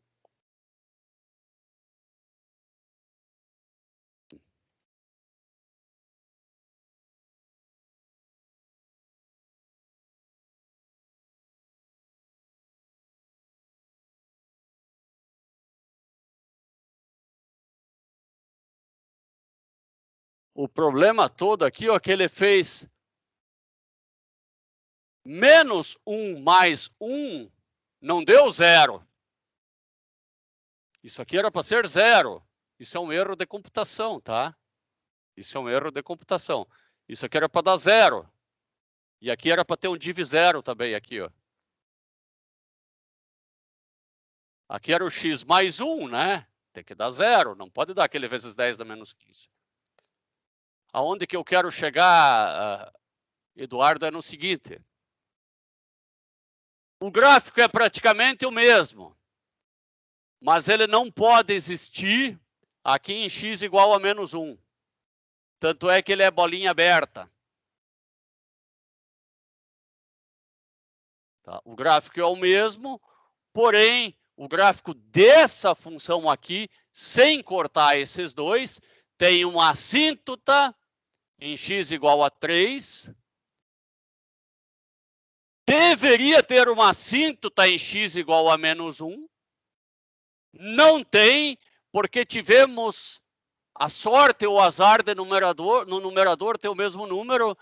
[SPEAKER 1] O problema todo aqui, ó, que ele fez menos 1 mais 1, não deu 0. Isso aqui era para ser 0. Isso é um erro de computação, tá? Isso é um erro de computação. Isso aqui era para dar 0. E aqui era para ter um div 0 também, aqui, ó. Aqui era o x mais 1, né? Tem que dar 0, não pode dar aquele vezes 10 da menos 15. Aonde que eu quero chegar, Eduardo, é no seguinte. O gráfico é praticamente o mesmo, mas ele não pode existir aqui em x igual a menos 1. Tanto é que ele é bolinha aberta. Tá? O gráfico é o mesmo, porém, o gráfico dessa função aqui, sem cortar esses dois, tem uma assíntota em x igual a 3. Deveria ter uma assíntota em x igual a menos 1. Não tem, porque tivemos a sorte ou o azar de no numerador ter o mesmo número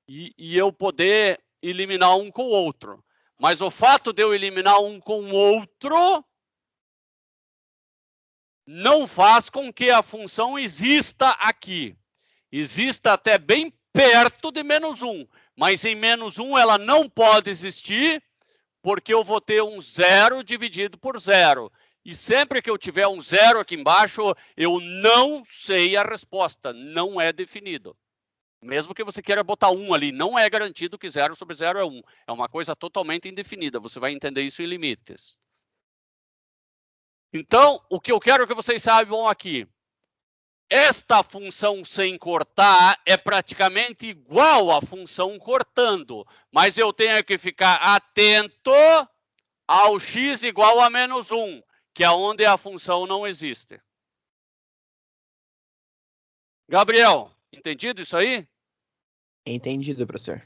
[SPEAKER 1] e eu poder eliminar um com o outro. Mas o fato de eu eliminar um com o outro não faz com que a função exista aqui. Exista até bem perto de menos 1. Mas em menos 1 ela não pode existir, porque eu vou ter um zero dividido por zero. E sempre que eu tiver um zero aqui embaixo, eu não sei a resposta. Não é definido. Mesmo que você queira botar 1 ali, não é garantido que 0 sobre 0 é 1. É uma coisa totalmente indefinida. Você vai entender isso em limites. Então, o que eu quero que vocês saibam aqui. Esta função sem cortar é praticamente igual à função cortando. Mas eu tenho que ficar atento ao x igual a menos 1, que é onde a função não existe. Gabriel, entendido isso aí?
[SPEAKER 6] Entendido, professor.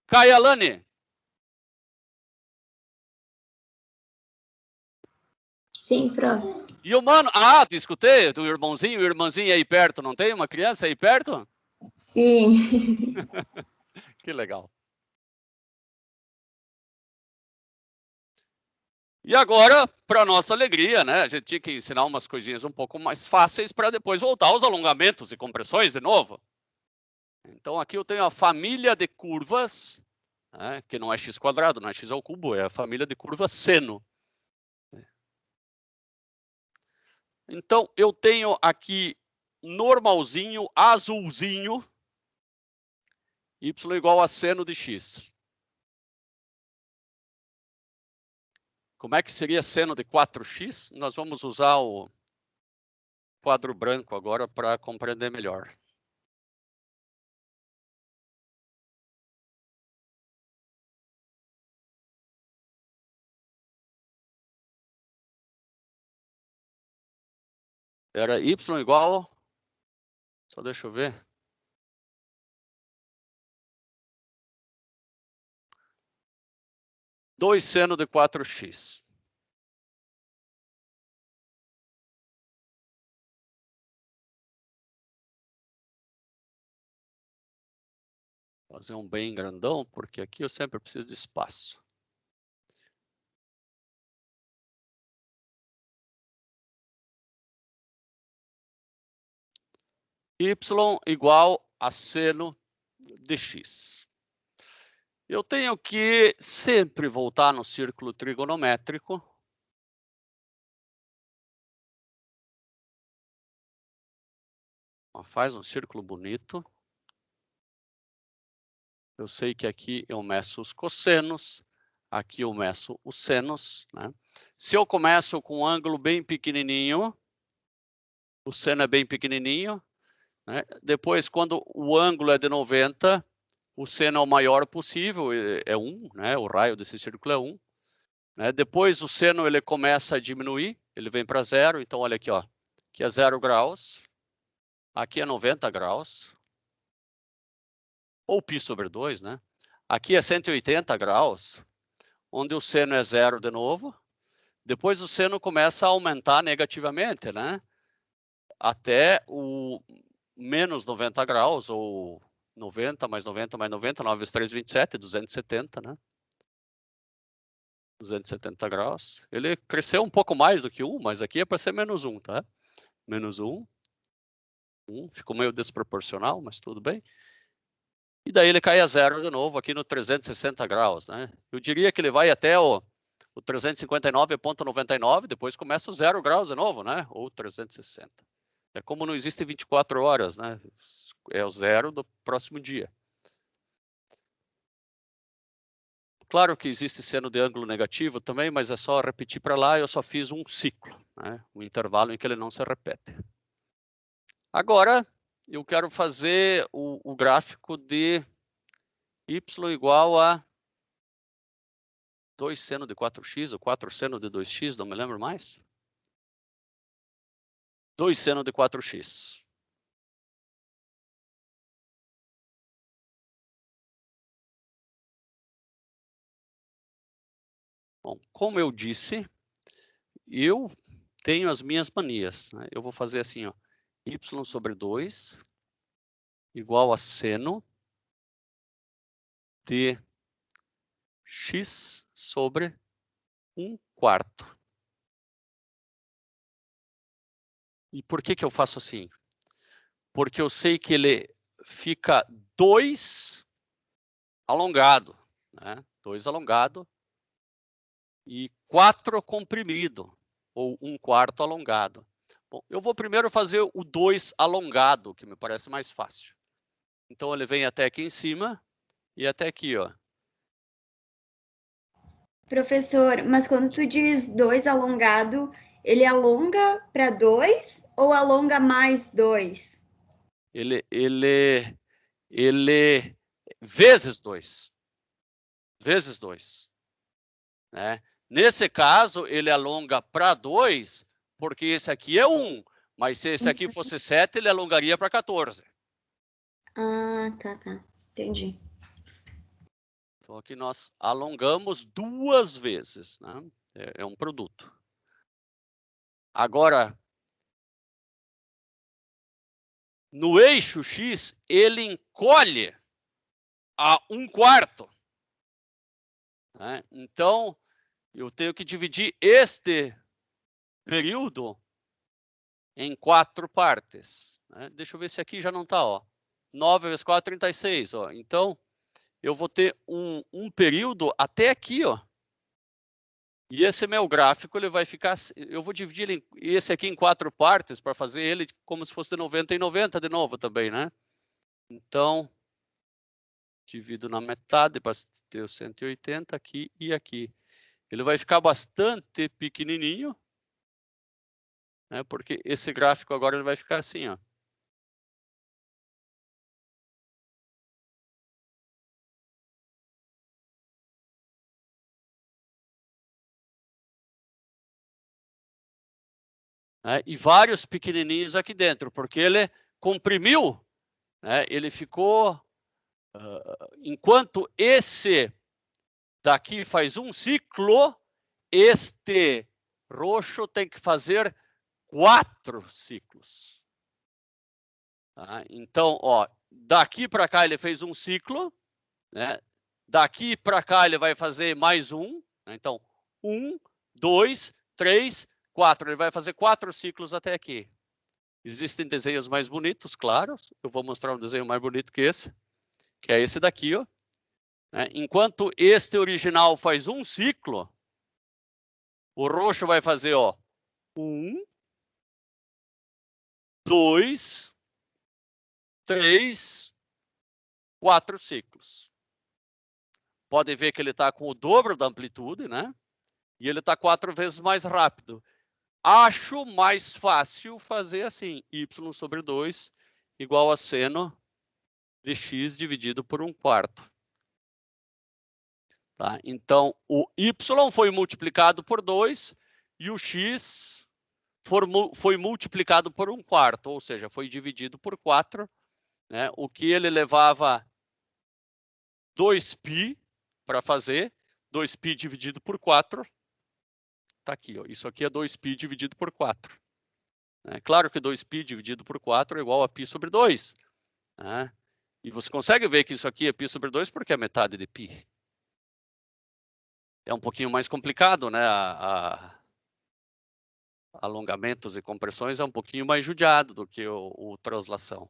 [SPEAKER 1] Kayalane.
[SPEAKER 7] Sim, prof.
[SPEAKER 1] E o mano... Ah, te escutei, do irmãozinho. O irmãozinho aí perto, não tem uma criança aí perto?
[SPEAKER 7] Sim.
[SPEAKER 1] Que legal. E agora, para nossa alegria, né? A gente tinha que ensinar umas coisinhas um pouco mais fáceis para depois voltar aos alongamentos e compressões de novo. Então, aqui eu tenho a família de curvas, né, que não é x², não é x ao cubo, é a família de curvas seno. Então, eu tenho aqui normalzinho, azulzinho, y igual a seno de x. Como é que seria seno de 4x? Nós vamos usar o quadro branco agora para compreender melhor. Era y igual... Só deixa eu ver. Dois seno de 4x. Fazer um bem grandão, porque aqui eu sempre preciso de espaço. Y igual a seno de x. Eu tenho que sempre voltar no círculo trigonométrico. Faz um círculo bonito. Eu sei que aqui eu meço os cossenos, aqui eu meço os senos, né? Se eu começo com um ângulo bem pequenininho, o seno é bem pequenininho, né? Depois, quando o ângulo é de 90, o seno é o maior possível, é 1, né? O raio desse círculo é 1. Né? Depois o seno ele começa a diminuir, ele vem para 0, então olha aqui, ó. Aqui é 0 graus, aqui é 90 graus, ou π sobre 2, né? Aqui é 180 graus, onde o seno é 0 de novo. Depois o seno começa a aumentar negativamente, né? Até o menos 90 graus, ou 90 mais 90 mais 90, 9 vezes 3, 27, 270, né? 270 graus. Ele cresceu um pouco mais do que 1, mas aqui é para ser menos 1, tá? Menos 1. 1. Ficou meio desproporcional, mas tudo bem. E daí ele cai a 0 de novo aqui no 360 graus, né? Eu diria que ele vai até o 359,99, depois começa o 0 graus de novo, né? Ou 360. É como não existe 24 horas, né? É o 0 do próximo dia. Claro que existe seno de ângulo negativo também, mas é só repetir para lá, eu só fiz um ciclo, né? Um intervalo em que ele não se repete. Agora, eu quero fazer o gráfico de y igual a 2 seno de 4x ou 4 seno de 2x, não me lembro mais. 2 seno de 4x. Bom, como eu disse, eu tenho as minhas manias, né? Eu vou fazer assim, ó, y sobre 2 igual a seno de x sobre 1/4. E por que eu faço assim? Porque eu sei que ele fica 2 alongado, né? 2 alongado e 4 comprimido, ou 1/4 alongado. Bom, eu vou primeiro fazer o 2 alongado, que me parece mais fácil. Então, ele vem até aqui em cima e até aqui, ó.
[SPEAKER 4] Professor, mas quando tu diz 2 alongado, ele alonga para 2 ou alonga mais 2?
[SPEAKER 1] Ele vezes 2. Vezes 2. Né? Nesse caso, ele alonga para 2, porque esse aqui é 1. Mas se esse aqui fosse 7, ele alongaria para 14.
[SPEAKER 4] Ah, tá. Entendi.
[SPEAKER 1] Então, aqui nós alongamos 2 vezes. Né? É um produto. Agora, no eixo X, ele encolhe a 1/4. Né? Então, eu tenho que dividir este período em 4 partes. Né? Deixa eu ver se aqui já não está. 9 vezes 4, 36. Ó. Então, eu vou ter um período até aqui. Ó. E esse meu gráfico, ele vai ficar... Eu vou dividir esse aqui em 4 partes para fazer ele como se fosse de 90 em 90 de novo também. Né? Então, divido na metade para ter o 180 aqui e aqui. Ele vai ficar bastante pequenininho, né? Porque esse gráfico agora ele vai ficar assim, ó. Né? E vários pequenininhos aqui dentro, porque ele comprimiu, né? Ele ficou... enquanto esse daqui faz um ciclo, este roxo tem que fazer 4 ciclos. Tá? Então, ó, daqui para cá ele fez um ciclo, né? Daqui para cá ele vai fazer mais um. Né? Então, 1, 2, 3, 4. Ele vai fazer 4 ciclos até aqui. Existem desenhos mais bonitos, claro. Eu vou mostrar um desenho mais bonito que esse, que é esse daqui, ó. Enquanto este original faz um ciclo, o roxo vai fazer, ó, 1, 2, 3, 4 ciclos. Podem ver que ele está com o dobro da amplitude, né? E ele está 4 vezes mais rápido. Acho mais fácil fazer assim, y sobre 2 igual a seno de x dividido por 1/4. Tá? Então, o y foi multiplicado por 2 e o x foi multiplicado por 1/4, ou seja, foi dividido por 4, né? O que ele levava 2π para fazer, 2π dividido por 4, tá aqui, ó. Isso aqui é 2π dividido por 4. Claro que 2π dividido por 4 é igual a π sobre 2. Né? E você consegue ver que isso aqui é π sobre 2 porque é metade de π. É um pouquinho mais complicado, né? Alongamentos e compressões é um pouquinho mais judiado do que o translação.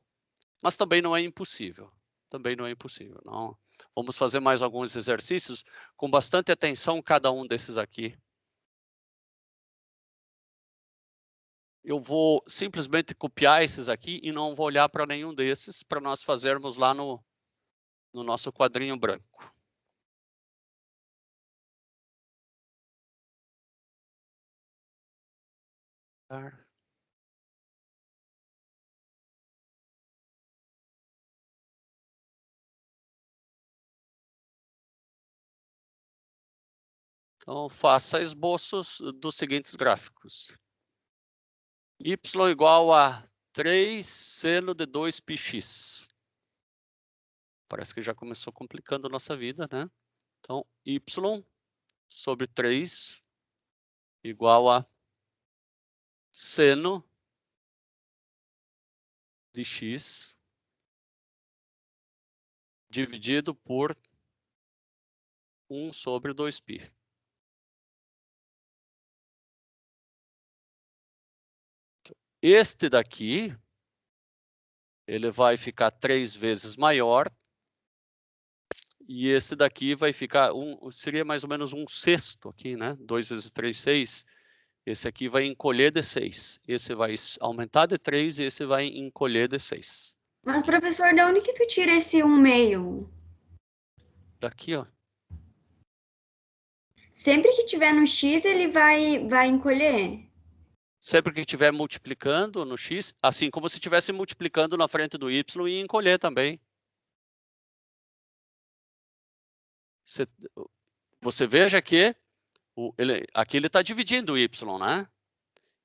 [SPEAKER 1] Mas também não é impossível. Também não é impossível. Não. Vamos fazer mais alguns exercícios com bastante atenção cada um desses aqui. Eu vou simplesmente copiar esses aqui e não vou olhar para nenhum desses para nós fazermos lá no nosso quadrinho branco. Então, faça esboços dos seguintes gráficos. Y igual a 3 seno de 2πx. Parece que já começou complicando a nossa vida, né? Então, y sobre 3 igual a seno de x dividido por 1 sobre 2π. Este daqui, ele vai ficar 3 vezes maior. E esse daqui vai ficar, seria mais ou menos 1/6 aqui, né? 2 vezes 3, 6. Esse aqui vai encolher de 6. Esse vai aumentar de 3 e esse vai encolher de 6.
[SPEAKER 4] Mas, professor, de onde que tu tira esse 1/2?
[SPEAKER 1] Daqui, ó.
[SPEAKER 4] Sempre que tiver no x, ele vai encolher?
[SPEAKER 1] Sempre que estiver multiplicando no x, assim como se estivesse multiplicando na frente do y e encolher também. Você veja que aqui ele está dividindo o y, né?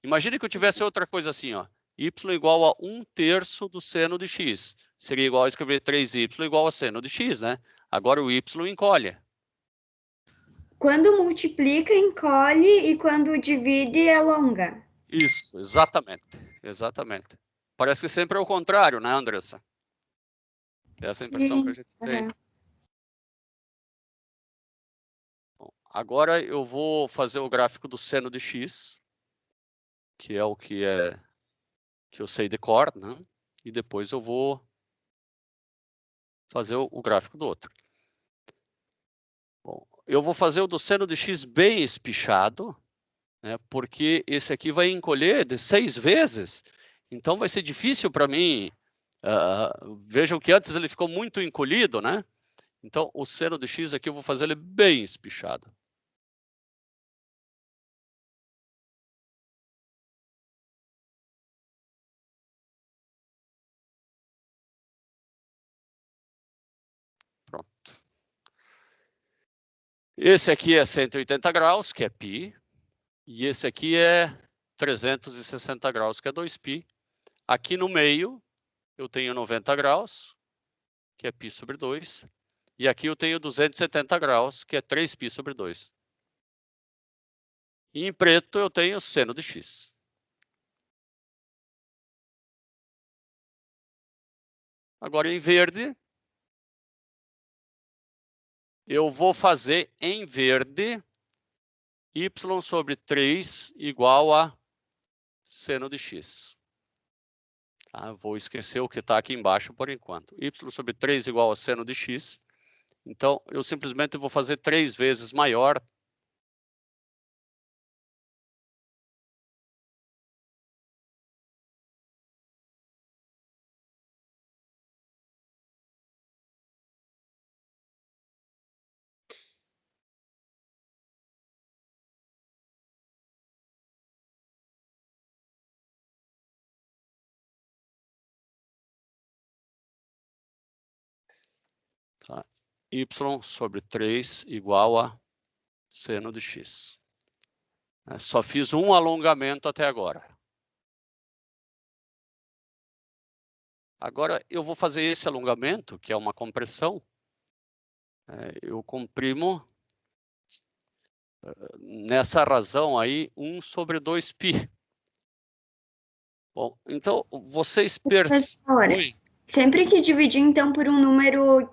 [SPEAKER 1] Imagine que eu tivesse outra coisa assim, ó. Y igual a 1/3 do seno de x. Seria igual a escrever 3y igual a seno de x, né? Agora o y encolhe.
[SPEAKER 4] Quando multiplica, encolhe, e quando divide, alonga.
[SPEAKER 1] Isso, exatamente. Exatamente. Parece que sempre é o contrário, né, Andressa? Essa é a impressão que a gente tem. Bom, agora eu vou fazer o gráfico do seno de x, que é o que eu sei de cor, né? E depois eu vou fazer o gráfico do outro. Bom, eu vou fazer o do seno de x bem espichado, né? Porque esse aqui vai encolher de 6 vezes. Então vai ser difícil para mim. Vejam que antes ele ficou muito encolhido, né? Então o seno de x aqui eu vou fazer ele bem espichado. Pronto. Esse aqui é 180 graus, que é π. E esse aqui é 360 graus, que é 2π. Aqui no meio, eu tenho 90 graus, que é π sobre 2. E aqui eu tenho 270 graus, que é 3π sobre 2. E em preto eu tenho seno de x. Agora em verde, eu vou fazer em verde y sobre 3 igual a seno de x. Tá? Vou esquecer o que está aqui embaixo por enquanto. Y sobre 3 igual a seno de x. Então, eu simplesmente vou fazer 3 vezes maior. Tá? Y sobre 3 igual a seno de x. Só fiz um alongamento até agora. Agora eu vou fazer esse alongamento, que é uma compressão. Eu comprimo nessa razão aí 1 sobre 2π. Bom, então vocês percebem.
[SPEAKER 4] Sempre que dividir, então, por um número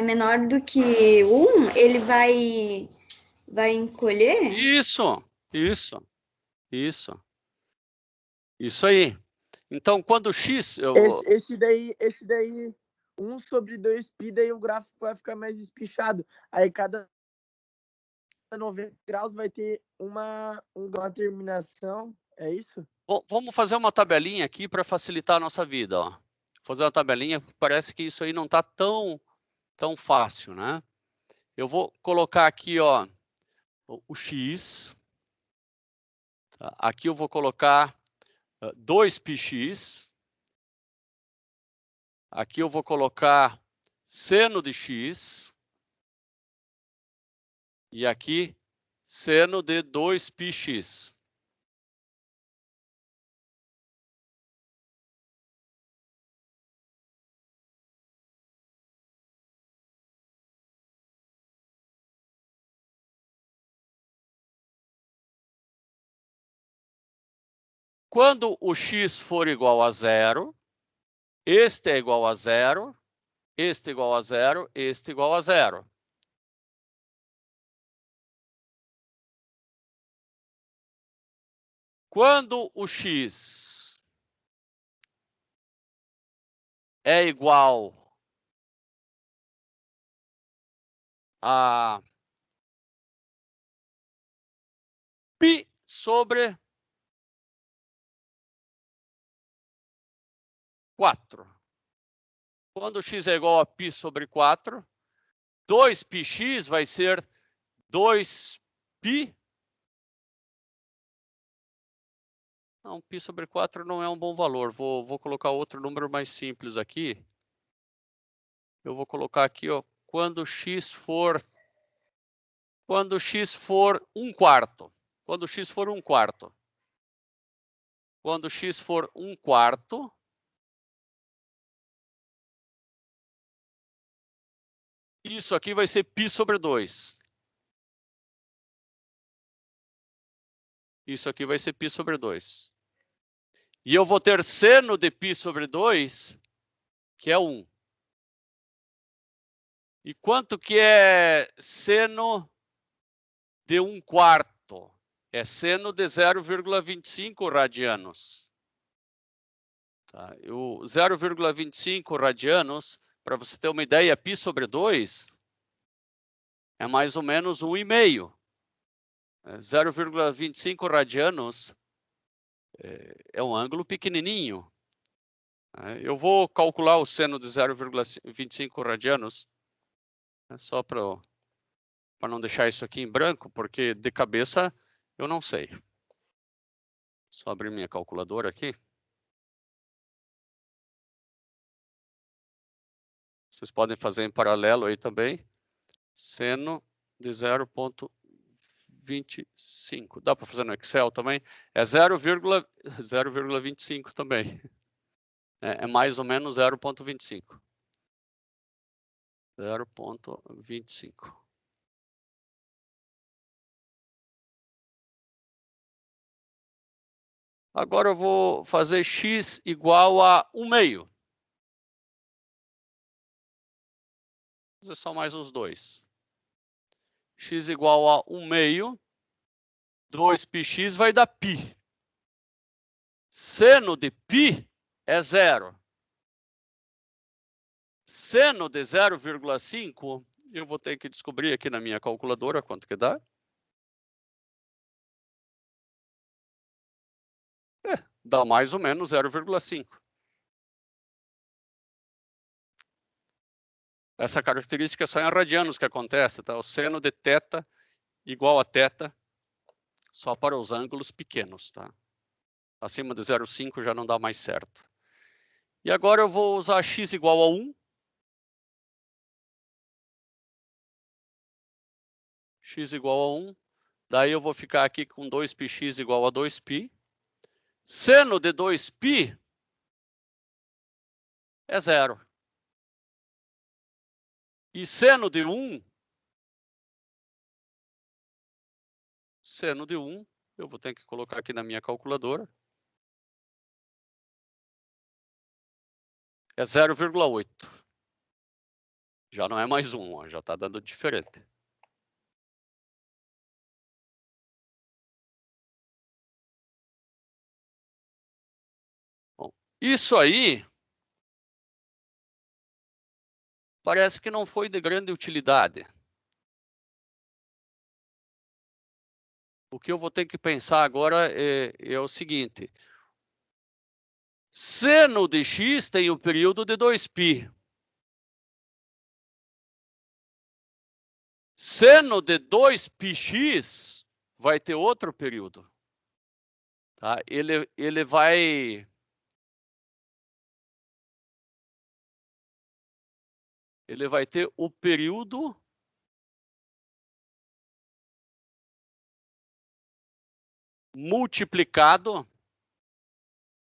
[SPEAKER 4] menor do que 1, ele vai encolher?
[SPEAKER 1] Isso aí. Então, quando o x...
[SPEAKER 2] Esse daí, 1 sobre 2π, daí o gráfico vai ficar mais espichado. Aí cada 90 graus vai ter uma terminação, é isso?
[SPEAKER 1] Bom, vamos fazer uma tabelinha aqui para facilitar a nossa vida, ó. Fazer uma tabelinha, parece que isso aí não está tão fácil, né? Eu vou colocar aqui, ó, o x. Tá? Aqui eu vou colocar 2πx. Aqui eu vou colocar seno de x. E aqui, seno de 2πx. Quando o x for igual a zero, este é igual a zero, este é igual a zero, este é igual a zero. Quando o x é igual a π sobre 4. Quando x é igual a π sobre 4, 2πx vai ser 2π. Não, π sobre 4 não é um bom valor. Vou colocar outro número mais simples aqui. Eu vou colocar aqui, ó, quando x for 1/4. Quando x for 1/4. Quando x for 1/4, isso aqui vai ser π sobre 2. Isso aqui vai ser π sobre 2. E eu vou ter seno de π sobre 2, que é 1. E quanto que é seno de 1/4? É seno de 0,25 radianos. Tá? O 0,25 radianos, para você ter uma ideia, π sobre 2 é mais ou menos 1,5. 0,25 radianos é um ângulo pequenininho. Eu vou calcular o seno de 0,25 radianos, só para não deixar isso aqui em branco, porque de cabeça eu não sei. Só abrir minha calculadora aqui. Vocês podem fazer em paralelo aí também. Seno de 0,25. Dá para fazer no Excel também? É 0,25 também. É mais ou menos 0,25. 0,25. Agora eu vou fazer x igual a 1/2. Vou fazer só mais os dois. X igual a 1/2. 2πx vai dar π. Seno de π é 0. Seno de 0,5, eu vou ter que descobrir aqui na minha calculadora quanto que dá. Dá mais ou menos 0,5. Essa característica é só em radianos que acontece, tá? O seno de θ igual a θ só para os ângulos pequenos, tá? Acima de 0,5 já não dá mais certo. E agora eu vou usar x igual a 1. X igual a 1. Daí eu vou ficar aqui com 2πx igual a 2π. Seno de 2π é 0. E seno de 1, eu vou ter que colocar aqui na minha calculadora, é 0,8. Já não é mais 1, ó, já está dando diferente. Bom, isso aí parece que não foi de grande utilidade. O que eu vou ter que pensar agora é o seguinte. Seno de x tem o período de 2π. Seno de 2πx vai ter outro período. Tá? Ele vai ter o período multiplicado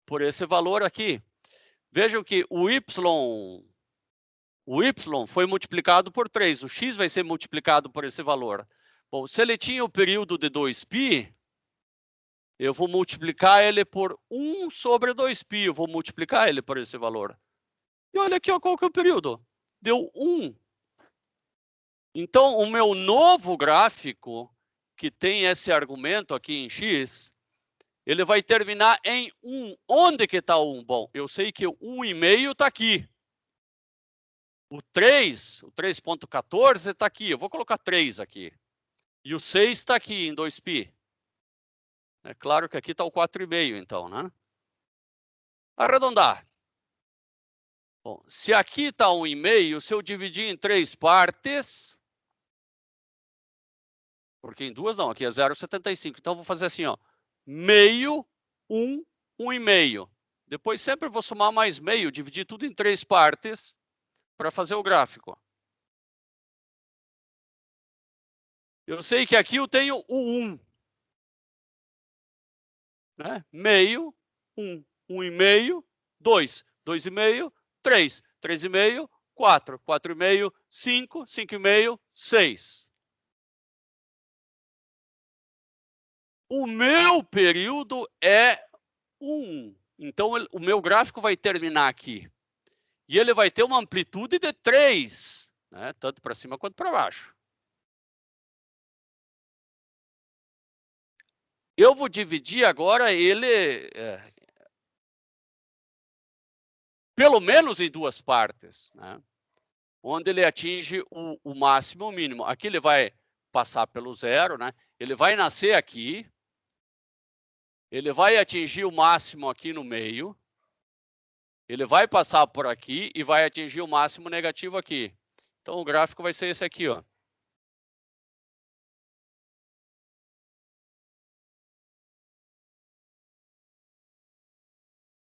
[SPEAKER 1] por esse valor aqui. Vejam que o y foi multiplicado por 3. O x vai ser multiplicado por esse valor. Bom, se ele tinha o período de 2π, eu vou multiplicar ele por 1 sobre 2π. Eu vou multiplicar ele por esse valor. E olha aqui, ó, qual que é o período? Deu 1. Então, o meu novo gráfico, que tem esse argumento aqui em x, ele vai terminar em 1. Onde que está o 1? Bom, eu sei que o 1,5 está aqui. O 3, o 3.14 está aqui. Eu vou colocar 3 aqui. E o 6 está aqui em 2π. É claro que aqui está o 4,5, então, né? Arredondar. Bom, se aqui está 1,5, se eu dividir em 3 partes... Porque em 2 não, aqui é 0,75. Então, eu vou fazer assim, ó. Meio, 1, 1,5. Depois sempre vou somar mais meio, dividir tudo em 3 partes para fazer o gráfico. Eu sei que aqui eu tenho o 1. Né? Meio, 1, 1,5, 2, 2,5, 3, 3,5, 4, 4,5, 5, 5,5, 6. O meu período é 1. Então, o meu gráfico vai terminar aqui. E ele vai ter uma amplitude de 3, né? Tanto para cima quanto para baixo. Eu vou dividir agora ele pelo menos em 2 partes, né? Onde ele atinge o máximo e o mínimo. Aqui ele vai passar pelo 0, né? Ele vai nascer aqui. Ele vai atingir o máximo aqui no meio. Ele vai passar por aqui e vai atingir o máximo negativo aqui. Então, o gráfico vai ser esse aqui, ó.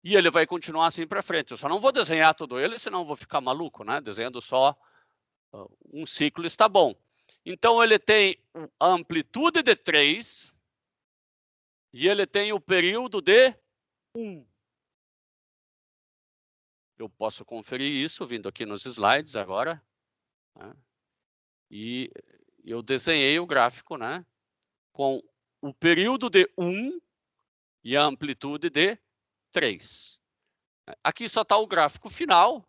[SPEAKER 1] E ele vai continuar assim para frente. Eu só não vou desenhar todo ele, senão eu vou ficar maluco, né? Desenhando só um ciclo está bom. Então, ele tem a amplitude de 3 e ele tem o período de 1. Eu posso conferir isso vindo aqui nos slides agora. Né? E eu desenhei o gráfico, né? Com o período de 1 e a amplitude de 3. Aqui só está o gráfico final.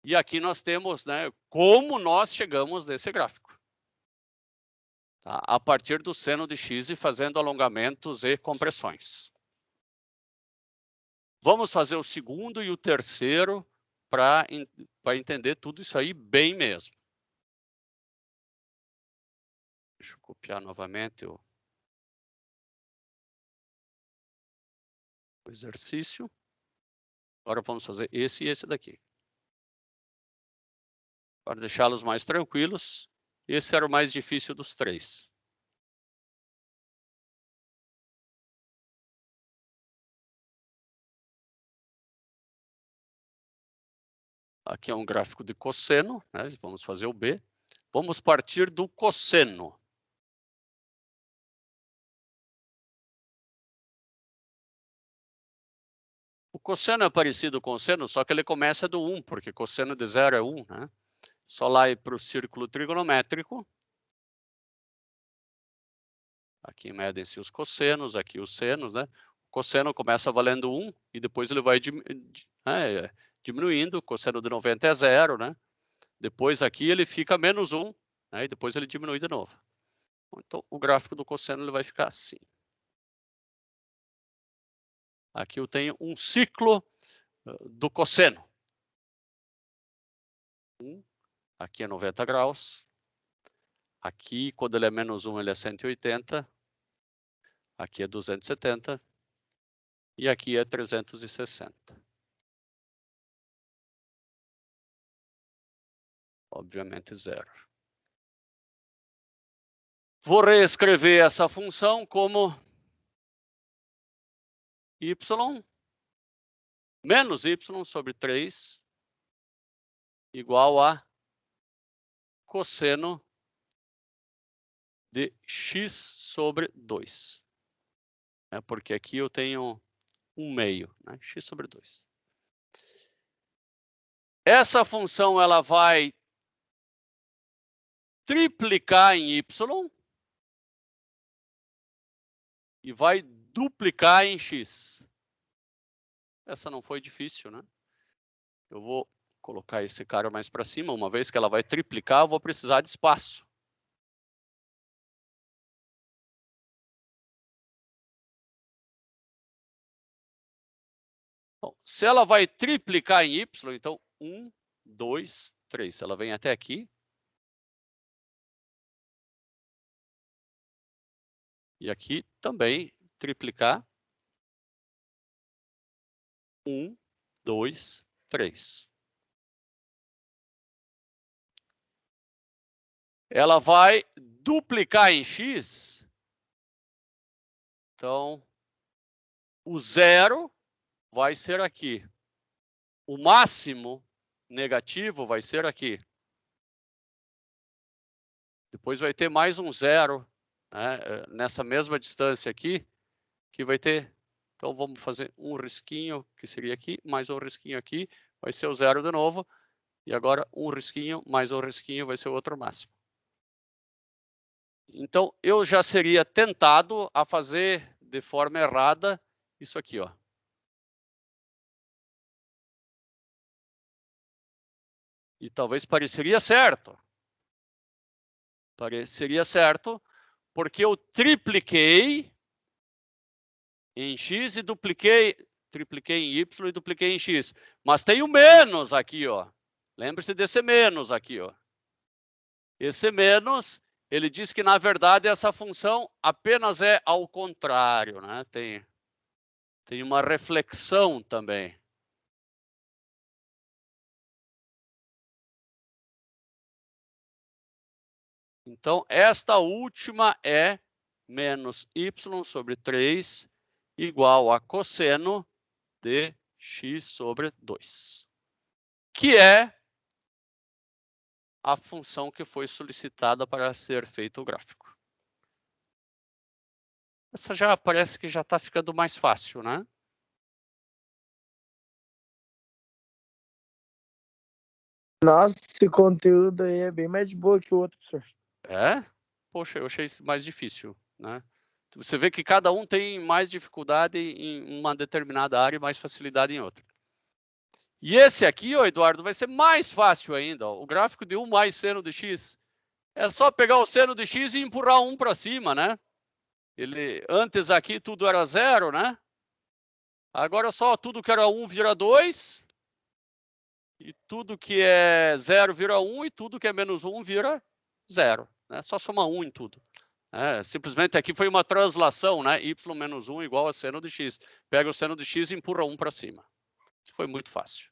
[SPEAKER 1] E aqui nós temos, né, como nós chegamos nesse gráfico. Tá? A partir do seno de x e fazendo alongamentos e compressões. Vamos fazer o segundo e o terceiro para entender tudo isso aí bem mesmo. Deixa eu copiar novamente o exercício. Agora vamos fazer esse e esse daqui. Para deixá-los mais tranquilos, esse era o mais difícil dos 3. Aqui é um gráfico de cosseno, né? Vamos fazer o B. Vamos partir do cosseno. O cosseno é parecido com o seno, só que ele começa do 1, porque cosseno de 0 é 1, né? Só lá ir para o círculo trigonométrico. Aqui medem-se os cossenos, aqui os senos, né? O cosseno começa valendo 1 e depois ele vai diminuindo. O cosseno de 90 é 0, né? Depois aqui ele fica menos 1, né? E depois ele diminui de novo. Então, o gráfico do cosseno ele vai ficar assim. Aqui eu tenho um ciclo do cosseno. Aqui é 90 graus. Aqui, quando ele é menos 1, ele é 180. Aqui é 270. E aqui é 360. Obviamente, 0. Vou reescrever essa função como y menos y sobre 3 igual a cosseno de x sobre 2. porque aqui eu tenho 1/2, né? X sobre 2. Essa função ela vai triplicar em y e vai duplicar em x. Essa não foi difícil, né? Eu vou colocar esse cara mais para cima. Uma vez que ela vai triplicar, eu vou precisar de espaço. Bom, se ela vai triplicar em y, então 1, 2, 3. Ela vem até aqui. E aqui também triplicar. 1, 2, 3. Ela vai duplicar em x. Então, o 0 vai ser aqui. O máximo negativo vai ser aqui. Depois vai ter mais um 0, né, nessa mesma distância aqui, que vai ter. Então, vamos fazer um risquinho, que seria aqui, mais um risquinho aqui, vai ser o 0 de novo. E agora, um risquinho, mais um risquinho, vai ser o outro máximo. Então, eu já seria tentado a fazer de forma errada isso aqui, ó. E talvez pareceria certo. Pareceria certo, porque eu tripliquei em x e tripliquei em y e dupliquei em x. Mas tem o menos aqui, ó. Lembre-se desse menos aqui, ó. Esse menos, ele diz que, na verdade, essa função apenas é ao contrário, né? Tem uma reflexão também. Então, esta última é menos y sobre 3 igual a cosseno de x sobre 2, que é a função que foi solicitada para ser feito o gráfico. Essa já parece que já está ficando mais fácil, né?
[SPEAKER 2] Nossa, esse conteúdo aí é bem mais de boa que o outro, professor.
[SPEAKER 1] É? Poxa, eu achei isso mais difícil, né? Você vê que cada um tem mais dificuldade em uma determinada área e mais facilidade em outra. E esse aqui, ó, Eduardo, vai ser mais fácil ainda. Ó. O gráfico de 1 mais seno de x. É só pegar o seno de x e empurrar 1 para cima, né? Antes aqui tudo era 0, né? Agora só tudo que era 1 vira 2. E tudo que é 0 vira 1 e tudo que é menos 1 vira 0. Né? Só soma 1 em tudo. Simplesmente aqui foi uma translação, né? Y menos 1 igual a seno de x. Pega o seno de x e empurra 1 para cima. Isso foi muito fácil.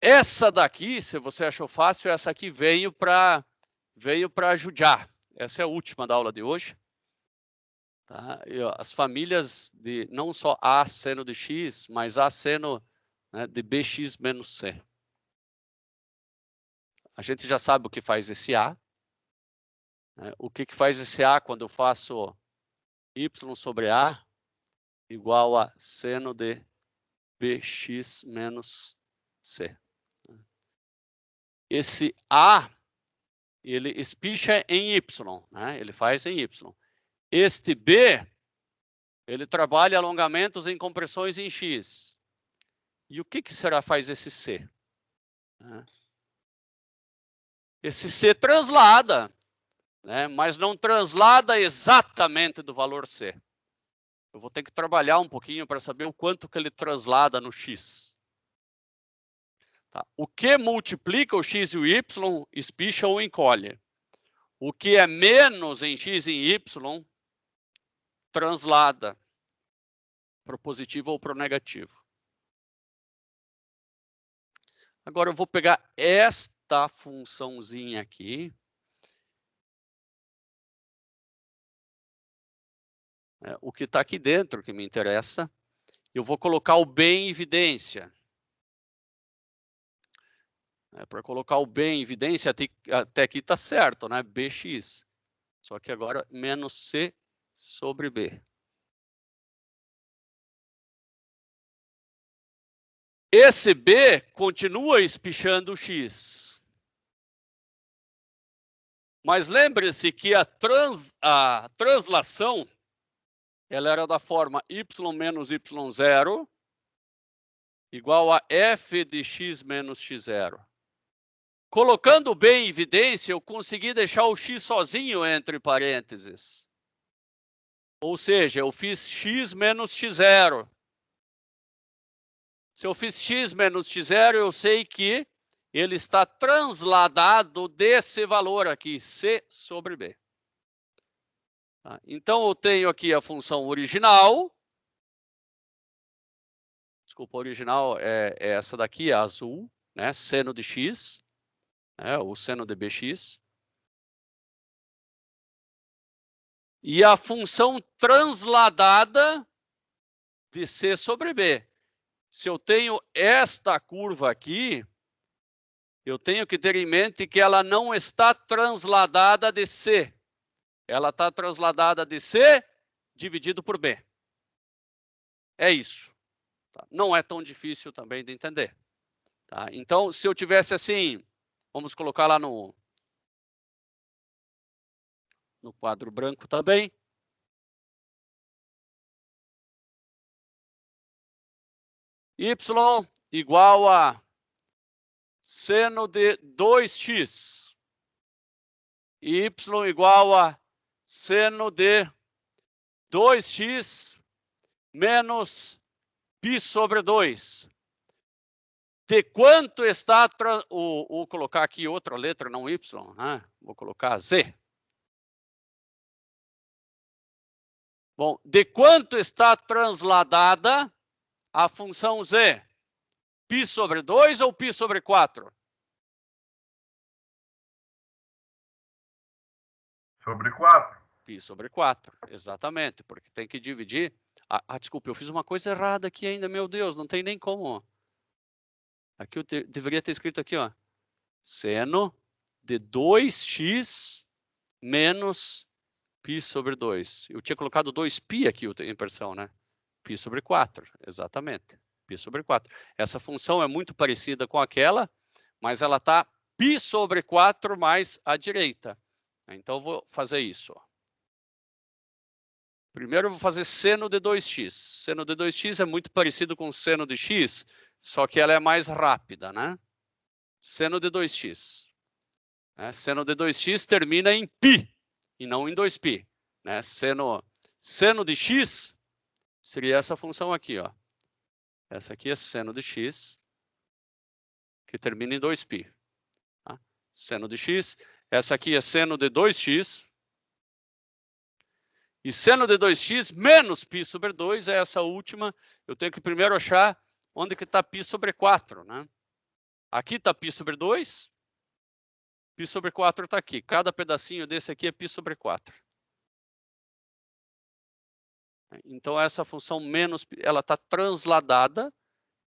[SPEAKER 1] Essa daqui, se você achou fácil, essa aqui veio para judiar. Essa é a última da aula de hoje. Tá? As famílias de não só A seno de x, mas A seno, né, de bx menos c. A gente já sabe o que faz esse A. Né? O que faz esse A quando eu faço y sobre A igual a seno de bx menos c. Esse A, ele espicha em y, né? Ele faz em y. Este B, ele trabalha alongamentos em compressões em x. E o que faz esse C? Esse C translada, né? Mas não translada exatamente do valor C. Eu vou ter que trabalhar um pouquinho para saber o quanto que ele translada no x. Tá. O que multiplica o x e o y, espicha ou encolhe. O que é menos em x e em y, translada para o positivo ou para o negativo. Agora eu vou pegar esta funçãozinha aqui. O que está aqui dentro que me interessa. Eu vou colocar o B em evidência. Para colocar o B em evidência, até aqui está certo, né? BX. Só que agora menos C sobre B. Esse B continua espichando o X. Mas lembre-se que a translação ela era da forma y menos y0 igual a f de x menos x0. Colocando o B em evidência, eu consegui deixar o x sozinho entre parênteses. Ou seja, eu fiz x menos x0. Se eu fiz x menos x0, eu sei que ele está transladado desse valor aqui, C sobre B. Tá? Então, eu tenho aqui a função original. Desculpa, a original é essa daqui, a azul, né? Seno de x. O seno de bx. E a função transladada de C sobre B. Se eu tenho esta curva aqui, eu tenho que ter em mente que ela não está transladada de C. Ela está transladada de C dividido por B. É isso. Tá? Não é tão difícil também de entender. Tá? Então, se eu tivesse assim, vamos colocar lá no quadro branco também. Y igual a seno de 2x. Y igual a seno de 2x menos π sobre 2. De quanto está... Vou colocar aqui outra letra, não y, né? Vou colocar z. Bom, de quanto está transladada a função z? Π sobre 2 ou π sobre 4?
[SPEAKER 3] Sobre 4.
[SPEAKER 1] Π sobre 4, exatamente, porque tem que dividir. Desculpa, eu fiz uma coisa errada aqui ainda, meu Deus, não tem nem como. Aqui eu deveria ter escrito aqui, ó. Seno de 2x menos π sobre 2. Eu tinha colocado 2π aqui, a impressão, né? Π sobre 4, exatamente. Π sobre 4. Essa função é muito parecida com aquela, mas ela está π sobre 4 mais à direita. Então, eu vou fazer isso. Ó. Primeiro, eu vou fazer seno de 2x. Seno de 2x é muito parecido com seno de x, só que ela é mais rápida, né? Seno de 2x. Seno de 2x termina em π, e não em 2π. Né? Seno de x seria essa função aqui, ó. Essa aqui é seno de x, que termina em 2π. Tá? Seno de x. Essa aqui é seno de 2x. E seno de 2x menos π sobre 2 é essa última. Eu tenho que primeiro achar onde que está π sobre 4. Né? Aqui está π sobre 2. Π sobre 4 está aqui. Cada pedacinho desse aqui é π sobre 4. Então, essa função menos π, ela está transladada.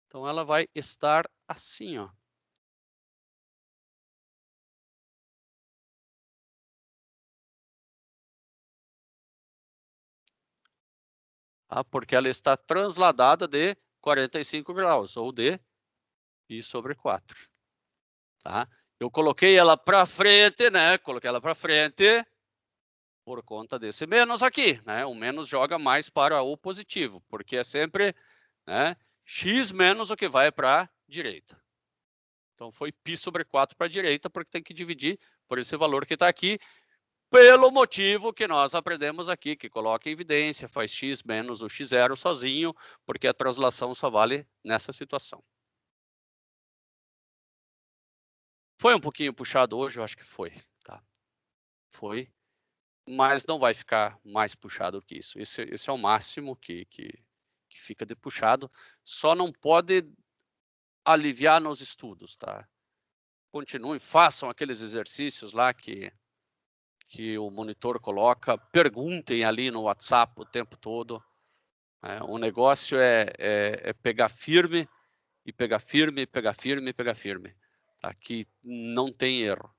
[SPEAKER 1] Então, ela vai estar assim, ó. Porque ela está transladada de 45 graus, ou de π sobre 4. Tá? Eu coloquei ela para frente, né? Coloquei ela para frente por conta desse menos aqui, né? O menos joga mais para o positivo, porque é sempre, né, x menos o que vai para a direita. Então, foi π sobre 4 para a direita, porque tem que dividir por esse valor que está aqui, pelo motivo que nós aprendemos aqui, que coloca em evidência, faz x menos o x0 sozinho, porque a translação só vale nessa situação. Foi um pouquinho puxado hoje? Eu acho que foi. Tá? Foi, mas não vai ficar mais puxado que isso. Esse é o máximo que fica de puxado. Só não pode aliviar nos estudos. Tá? Continuem, façam aqueles exercícios lá que o monitor coloca, perguntem ali no WhatsApp o tempo todo. O negócio é pegar firme, e pegar firme, pegar firme, pegar firme. Aqui não tem erro.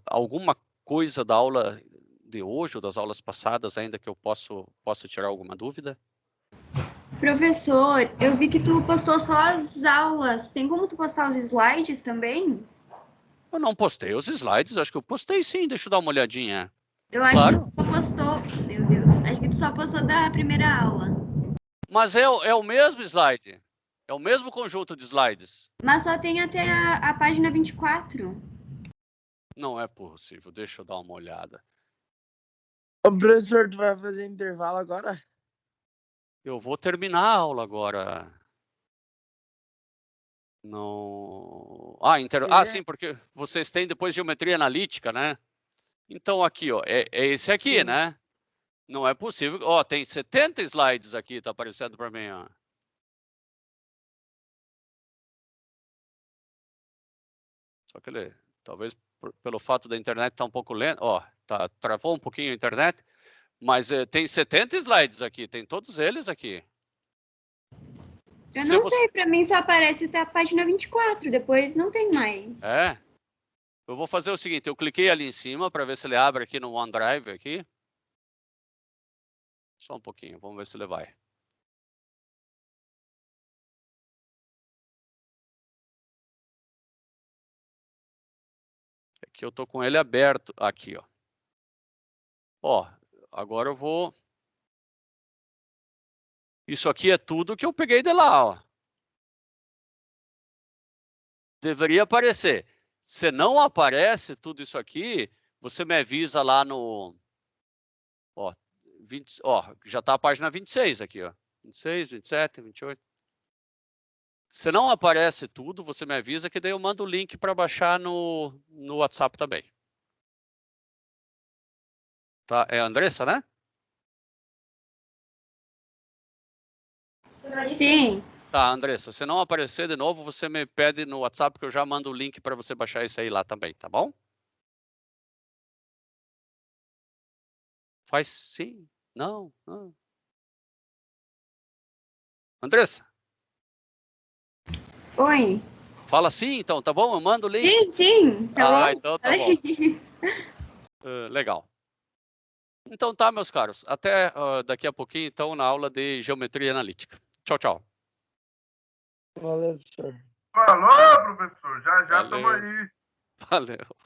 [SPEAKER 1] Alguma coisa da aula de hoje ou das aulas passadas ainda que eu possa tirar alguma dúvida?
[SPEAKER 4] Professor, eu vi que tu postou só as aulas. Tem como tu postar os slides também?
[SPEAKER 1] Eu não postei os slides, acho que eu postei sim, deixa eu dar uma olhadinha.
[SPEAKER 4] Eu acho
[SPEAKER 1] Claro.
[SPEAKER 4] que tu só postou. Meu Deus, acho que tu só postou da primeira aula.
[SPEAKER 1] Mas é o mesmo slide, é o mesmo conjunto de slides.
[SPEAKER 4] Mas só tem até a página 24.
[SPEAKER 1] Não é possível, deixa eu dar uma olhada.
[SPEAKER 2] Ô, professor, tu vai fazer intervalo agora?
[SPEAKER 1] Eu vou terminar a aula agora. Não. Sim, porque vocês têm depois geometria analítica, né? Então aqui, ó, é esse aqui,
[SPEAKER 2] Sim.
[SPEAKER 1] né? Não é possível. Ó, tem 70 slides aqui, tá aparecendo para mim, ó. Só que ele, talvez pelo fato da internet estar um pouco lento, ó, travou um pouquinho a internet, mas tem 70 slides aqui, tem todos eles aqui.
[SPEAKER 4] Eu não sei, para mim só aparece até a página 24, depois não tem mais.
[SPEAKER 1] Eu vou fazer o seguinte, eu cliquei ali em cima para ver se ele abre aqui no OneDrive aqui. Só um pouquinho, vamos ver se ele vai. Aqui eu tô com ele aberto, aqui, ó. Ó, agora eu vou... Isso aqui é tudo que eu peguei de lá, ó. Deveria aparecer. Se não aparece tudo isso aqui, você me avisa lá no... Ó, já está a página 26 aqui, ó. 26, 27, 28. Se não aparece tudo, você me avisa que daí eu mando o link para baixar no WhatsApp também. Tá? É a Andressa, né?
[SPEAKER 4] Sim.
[SPEAKER 1] Tá, Andressa, se não aparecer de novo, você me pede no WhatsApp que eu já mando o link para você baixar isso aí lá também, tá bom? Faz sim. Não, não. Andressa,
[SPEAKER 4] Oi.
[SPEAKER 1] fala sim, então, tá bom? Eu mando o link.
[SPEAKER 4] Sim, tá bom?
[SPEAKER 1] Então tá bom. Legal. Então tá, meus caros. Até daqui a pouquinho, então, na aula de geometria analítica. Tchau, tchau.
[SPEAKER 2] Valeu, professor.
[SPEAKER 3] Falou, professor. Já estamos
[SPEAKER 1] Valeu.
[SPEAKER 3] aí.
[SPEAKER 1] Valeu.